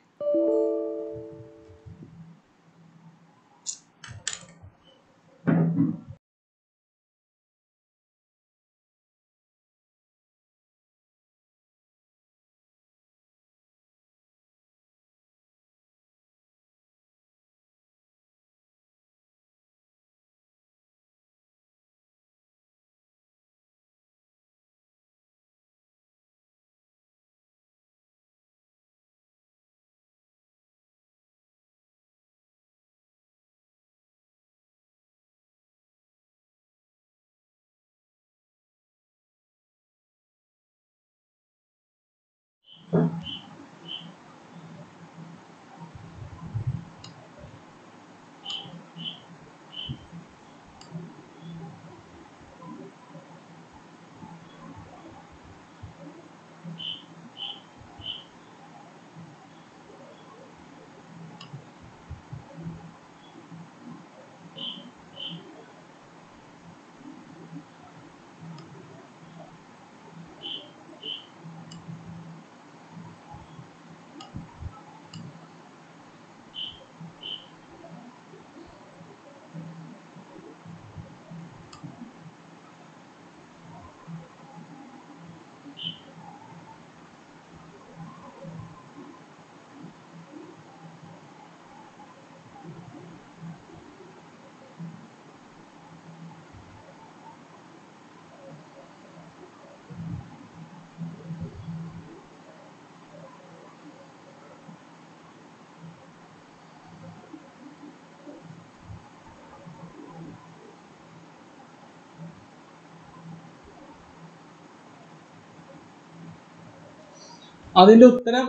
അതിന്റെ ഉത്തരം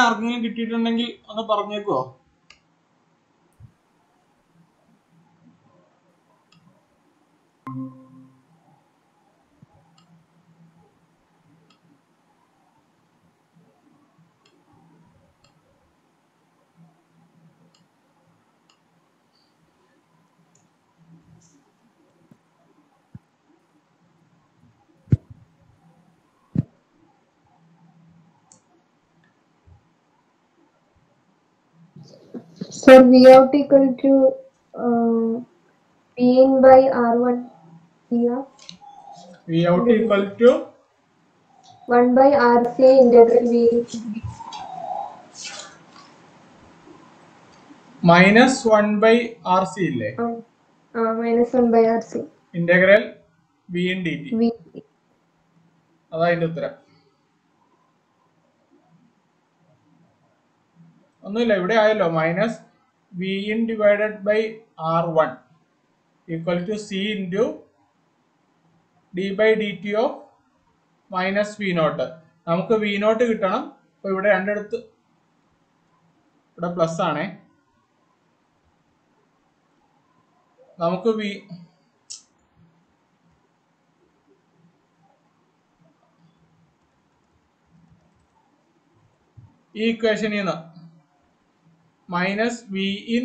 ആർക്കെങ്കിലും കിട്ടിയിട്ടുണ്ടെങ്കിൽ ഒന്ന് പറഞ്ഞേക്കുവോ? So Vout equal to Vin by R1 here. Vout equal to 1 by RC integral V. minus 1 by RC ഇല്ലേ? Minus 1 by RC. Integral V in D T. V. അതാ അതിന്റെ ഉത്തരം. ഒന്നുമില്ല, ഇവിടെ ആയല്ലോ. Minus V in divided by R1 equal to C into D by D T of minus V nought. നമുക്ക് V nought കിട്ടണം. അപ്പൊ ഇവിടെ രണ്ടിടത്ത് ഇവിടെ പ്ലസ് ആണേ. നമുക്ക് ഈ ഇക്വേഷനിൽ നിന്ന് minus V in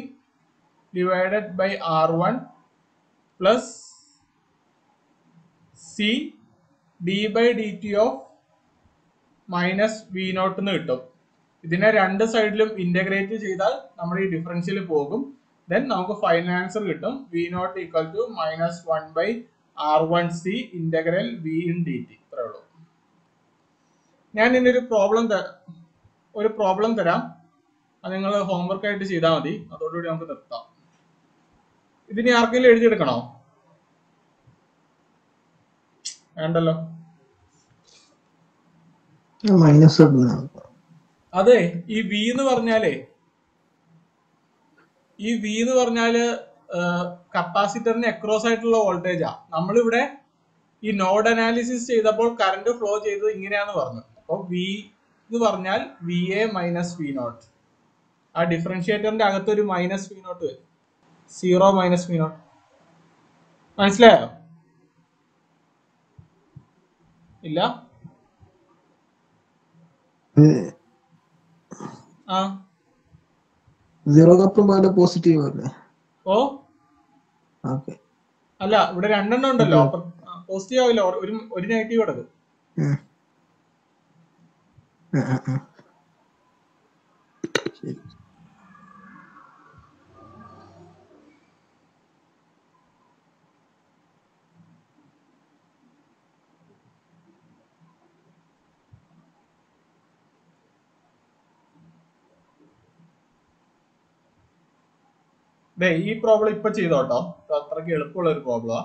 divided by R1 plus C D by D T of minus V nought എന്ന് കിട്ടും. ഇതിനെ രണ്ട് സൈഡിലും ഇന്റഗ്രേറ്റ് ചെയ്താൽ നമ്മുടെ ഈ ഡിഫറൻഷ്യൽ പോകും. ദെൻ നമുക്ക് ഫൈനൽ ആൻസർ കിട്ടും. V not equal to minus 1 by R1 C integral V in D T. ഇത്രേ ഉള്ളൂ. ഞാൻ ഇതിനൊരു പ്രോബ്ലം തരാം. അത് നിങ്ങൾ ഹോംവർക്ക് ആയിട്ട് ചെയ്താൽ മതി. അതോടുകൂടി നമുക്ക് നിർത്താം. ഇതിന് ആർക്കെങ്കിലും എഴുതിയെടുക്കണോ? വേണ്ടല്ലോ. അതെ, ഈ വി എന്ന് പറഞ്ഞാല് കപ്പാസിറ്ററിന് അക്രോസ് ആയിട്ടുള്ള വോൾട്ടേജാ. നമ്മളിവിടെ ഈ നോഡ് അനാലിസിസ് ചെയ്തപ്പോൾ കറണ്ട് ഫ്ലോ ചെയ്തത് ഇങ്ങനെയാന്ന് പറഞ്ഞു. അപ്പൊ വി എന്ന് പറഞ്ഞാൽ V A minus V nought. ആ ഡിഫറൻഷിയേറ്ററിന്റെ അകത്തൊരു മൈനസ് വി നോട്ട് വരും. 0 മൈനസ് വി നോട്ട്. മനസ്സിലായോ? ഇല്ല? സീറോ കപ്പും പോലെ പോസിറ്റീവ് അല്ലേ? ഓ ഓക്കെ. അല്ല ഇവിടെ രണ്ടെണ്ണം ഉണ്ടല്ലോ, അപ്പൊ പോസിറ്റീവ് ആവില്ല, ഒരു നെഗറ്റീവ് കിടക്കും. ശരി. ഈ പ്രോബ്ലം ഇപ്പൊ ചെയ്തോട്ടോ, അത്രയ്ക്ക് എളുപ്പമുള്ള ഒരു പ്രോബ്ലമാ.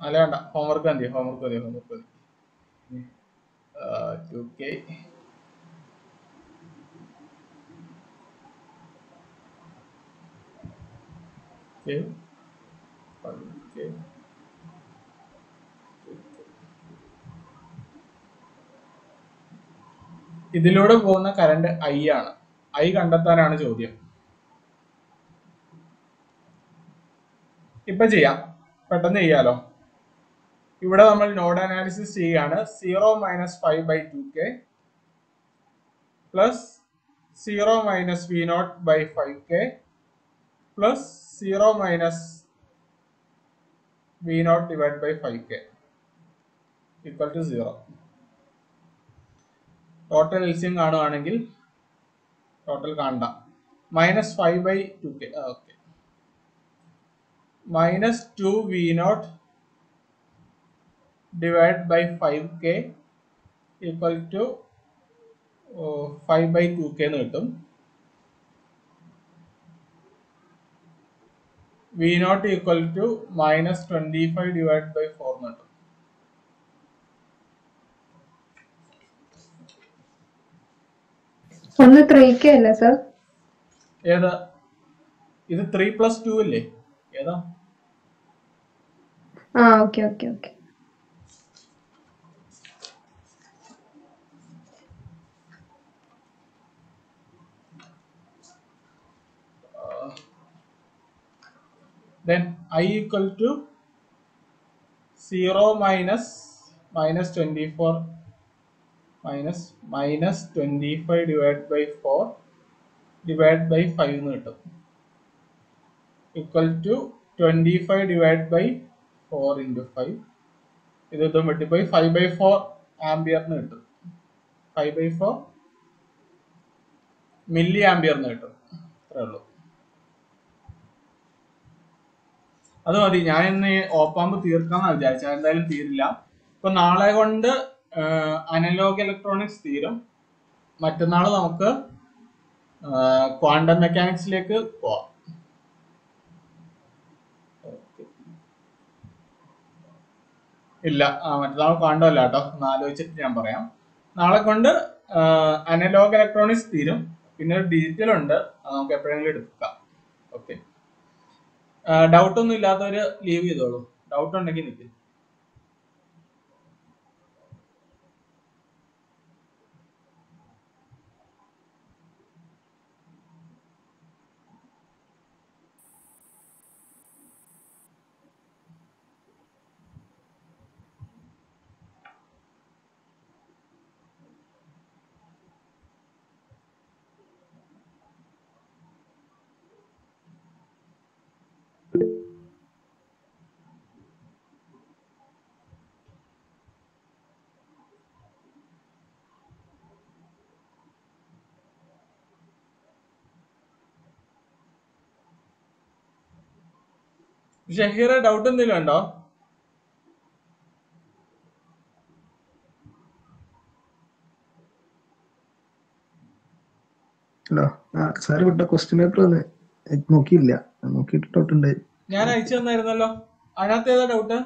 അല്ല വേണ്ട, ഹോംവർക്ക് മതി. 2K. ഇതിലൂടെ പോകുന്ന കറണ്ട് I ആണ്. I കണ്ടെത്താനാണ് ചോദ്യം. ഇപ്പൊ ചെയ്യാം, പെട്ടെന്ന് ചെയ്യാലോ. ഇവിടെ നമ്മൾ നോഡ് അനാലിസിസ് ചെയ്യാണ്. 0 - 5/2K plus 0 - V0/5K plus 0 - V0/5K equal to 0. Total എൽസിയം കാണുവാണെങ്കിൽ, ടോട്ടൽ കാണണ്ട, -5/2K. Okay, -2 V0/5K equal to 5/2K എന്ന് കിട്ടും. V0 ഈക്വൽ ടു -25/4 എന്ന് കിട്ടും. ഒന്ന് 3K അല്ലേ സർ? ഏതാ ഇത്? 3 + 2 അല്ലേ? ഏതാ? Okay okay okay. Then I equal to 0 - -24 -25/4/5 എന്ന് കിട്ടും. Equal to 25/4 × 5. ഇതും വെട്ടിപ്പോയി 5/4 ആംപിയർ എന്ന് കിട്ടും. 5/4 മില്ലി ആംപിയർ എന്ന് കിട്ടും. അത്രേ ഉള്ളൂ. അത് മതി. ഞാൻ ഇന്ന് ഓപ്പാമ്പ് തീർക്കാന്നാ വിചാരിച്ചത്, എന്തായാലും തീരില്ല. ഇപ്പൊ നാളെ കൊണ്ട് അനലോഗ് ഇലക്ട്രോണിക്സ് തീരും. മറ്റന്നാൾ നമുക്ക് ക്വാണ്ടം മെക്കാനിക്സിലേക്ക് പോവാം. ഇല്ല, മറ്റന്നാൾ ക്വാണ്ടം അല്ല കേട്ടോ, ഒന്ന് ആലോചിച്ചിട്ട് ഞാൻ പറയാം. നാളെ കൊണ്ട് അനലോഗ് ഇലക്ട്രോണിക്സ് തീരും. പിന്നെ ഒരു ഡിജിറ്റൽ ഉണ്ട്, അത് നമുക്ക് എപ്പോഴെങ്കിലും എടുക്കാം. ഓക്കെ, ഡൗട്ട് ഒന്നും ഇല്ലാത്തവര് ലീവ് ചെയ്തോളൂ. ഡൗട്ട് ഉണ്ടെങ്കിൽ നിൽക്കും. ഷഹീർ, ഡൗട്ട് എന്തെങ്കിലും ഉണ്ടോ? ഹലോ, സാറ് വിട്ട ക്വസ്റ്റ്യൻ പേപ്പർ നോക്കിയില്ല, നോക്കിയിട്ട് ഡൗട്ട് ഉണ്ട്. ഞാൻ അയച്ചു തന്നായിരുന്നല്ലോ, അതിനകത്ത് ഏതാ ഡൗട്ട്?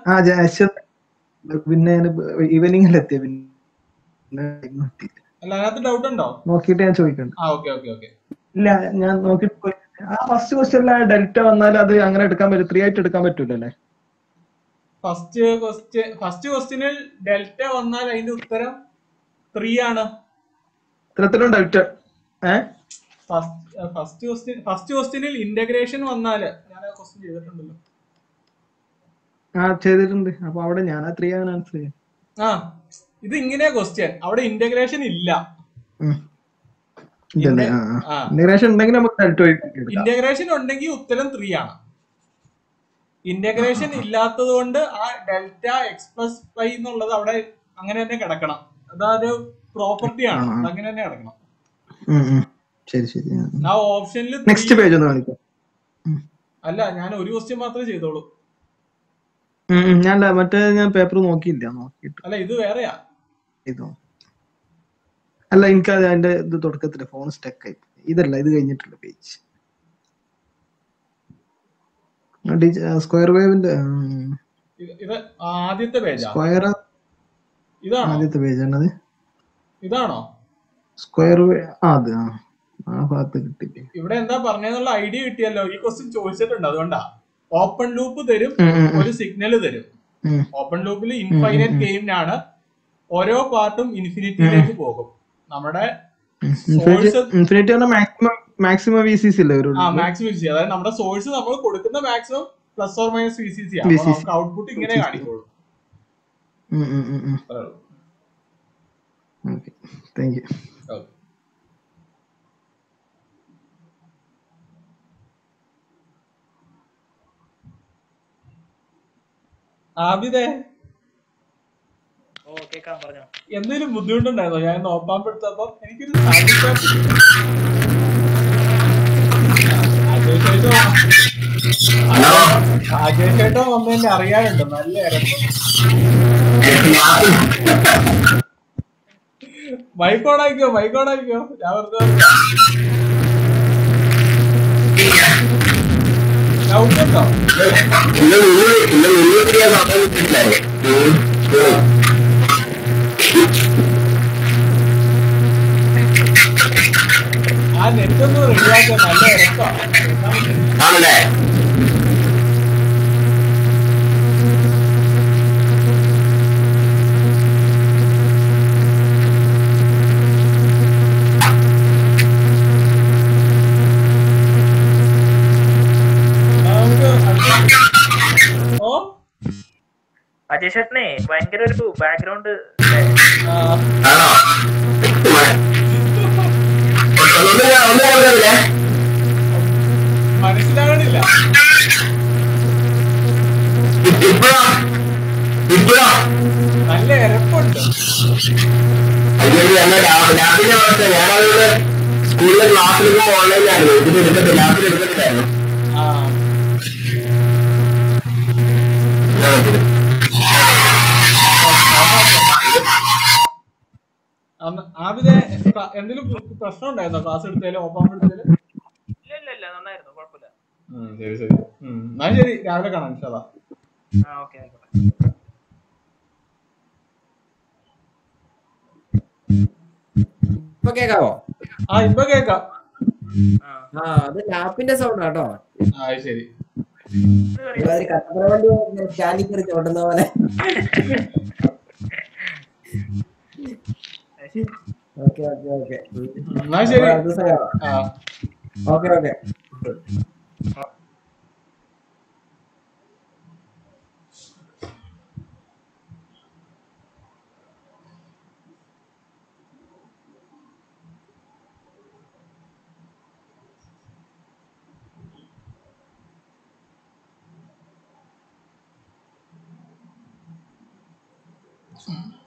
പിന്നെ ഈവനിങ്ങിൽ എത്തിയ പിന്നെ അല്ല, അതിനകത്ത് ഡൗട്ട് ഉണ്ടോ? നോക്കിയിട്ട് ഞാൻ ചോദിക്കണ്ട. ഇല്ല, ഞാൻ നോക്കിയിട്ട് ആ ഫസ്റ്റ് ക്വസ്റ്റ്യനിൽ ഡെൽറ്റ വന്നാൽ അത് അങ്ങനെ എടുക്കാൻ പറ്റും, 3 ആയിട്ട് എടുക്കാൻ പറ്റൂലല്ലേ? ഫസ്റ്റ് ക്വസ്റ്റ്യനിൽ ഡെൽറ്റ വന്നാൽ അതിന്റെ ഉത്തരം 3 ആണ്. ഇത്തരത്തിലും ഡെൽറ്റ ഫസ്റ്റ് ക്വസ്റ്റ്യനിൽ ഇന്റഗ്രേഷൻ വന്നാല്, ഞാൻ ആ ക്വസ്റ്റ്യൻ ചെയ്തിട്ടുണ്ടല്ലോ. ആ ചെയ്തിട്ടുണ്ട്. അപ്പൊ അവിടെ ഞാൻ ആ 3 ആണ് ആൻസർ ചെയ്യാം. ആ ഇത് ഇങ്ങനെയാ ക്വസ്റ്റ്യൻ. അവിടെ ഇന്റഗ്രേഷൻ ഇല്ല. ആ ഇന്റഗ്രേഷൻ ഉണ്ടെങ്കിൽ നമുക്ക് ഡെൽറ്റ എടുക്കാം. ഇന്റഗ്രേഷൻ ഉണ്ടെങ്കിൽ ഉത്തരം 3 ആണ്. ഇന്റഗ്രേഷൻ ഇല്ലാത്തത് കൊണ്ട് ആ ഡെൽറ്റ എക്സ് പ്ലസ് വൈ എന്നുള്ളത് അവിടെ അങ്ങനെ തന്നെ കിടക്കണം. അതൊരു പ്രോപ്പർട്ടി ആണ്, അങ്ങനെ തന്നെ കിടക്കണം. ശരി ശരി. ആ ഓപ്ഷനിൽ നെക്സ്റ്റ് പേജ് ഒന്ന് കാണിക്കാം. അല്ല, ഞാൻ ഒരു ക്വസ്റ്റ്യൻ മാത്രമേ ചെയ്തോളൂ. ഞാൻ മറ്റേ ഞാൻ പേപ്പർ നോക്കിയില്ല, നോക്കിയിട്ട്. അല്ല ഇത് വേറെയാ. ഇതോ? അല്ല എനിക്ക് അതിന്റെ ഇത് തുടക്കത്തില് ഫോൺ സ്റ്റക്ക് ആയി. ഇതല്ല, ഇത് കഴിഞ്ഞിട്ടുള്ള പേജ്. സ്ക്വയർ വേവിന്റെ ഇത് ആദ്യത്തെ പേജാ. സ്ക്വയർ ഇതാണോ ആദ്യത്തെ പേജ് ആണത്? ഇതാണോ സ്ക്വയർ വേവ്? അത് ആ ഭാഗത്ത് കിട്ടില്ലേ? ഇവിടെ എന്താ പറഞ്ഞെന്നുള്ള ഐഡിയ കിട്ടിയല്ലോ. ഈ ക്വസ്റ്റ്യൻ ചോദിച്ചിട്ടുണ്ട്, അതുകൊണ്ടാ. ഓപ്പൺ ലൂപ്പ് തരും, ഒരു സിഗ്നൽ തരും. ഓപ്പൺ ലൂപ്പിൽ ഇൻഫൈനൈറ്റ് ഗെയിമിനാണ്. ഓരോ പാർട്ടും ഇൻഫിനിറ്റിയിലേക്ക് പോകും. നമ്മുടെ ഇൻഫിനിറ്റി മാക്സിമം VCC അല്ലേ? മാക്സിമം VCC, അതായത് നമ്മുടെ സോഴ്സ് നമ്മൾ കൊടുക്കുന്ന maximum plus or minus VCC ആണ്. നമുക്ക് ഔട്ട്പുട്ട് ഇങ്ങനെ കാണിക്കോളൂ. Thank you. ആബിദേ, എന്തെങ്കിലും ബുദ്ധിമുട്ടുണ്ടായിരുന്നോ ഞാൻ നോപ്പാമ്പെടുത്തപ്പോ? എനിക്കൊരു അജയ് ചേട്ടൻ വന്നതിന്റെ അറിയാനുണ്ട്. നല്ല ഇരപ്പം. മൈക്കോടായിക്കോ ഞാൻ വെറുതെ ഡൗട്ടുണ്ടോ? ആ നെറ്റൊന്നും റെഡിയാക്കാൻ നല്ല ഇരപ്പാണല്ലേ? അജയ് ചേട്ടനെ ഭയങ്കര ഒരു ബാക്ക്ഗ്രൗണ്ട് മനസ്സിലാകണില്ല. നല്ല ഇരപ്പുണ്ട്. സ്കൂളിലെ ക്ലാസ്സിൽ ഓൺലൈനിലായിരുന്നു. ഇതിന് എടുക്കത്തില്ല, ലാബിൽ എടുക്കത്തില്ലായിരുന്നു. ആബിദേ, എന്തെങ്കിലും പ്രശ്നം ഉണ്ടായിരുന്നോ ക്ലാസ് എടുത്തേലും ഓപ്പാൻ എടുത്തേലും? ഇല്ല, നന്നായിരുന്നു, കുഴപ്പമില്ല. ശരി. എന്നാ ശരി, രാവിലെ കാണാം. ഇൻഷാല്ലാ. ഇപ്പൊ കേക്കാവോ? ഇപ്പൊ കേക്കാം. അത് ലാപ്പിന്റെ സൗണ്ട് കേട്ടോ. ശരി. കട്ടപ്പന വണ്ടി സ്റ്റാൻഡിൽ കയറി ചോട്ടുന്ന പോലെ. ഓക്കെ. എന്നാ ശരി. ഓക്കെ. Mm-hmm.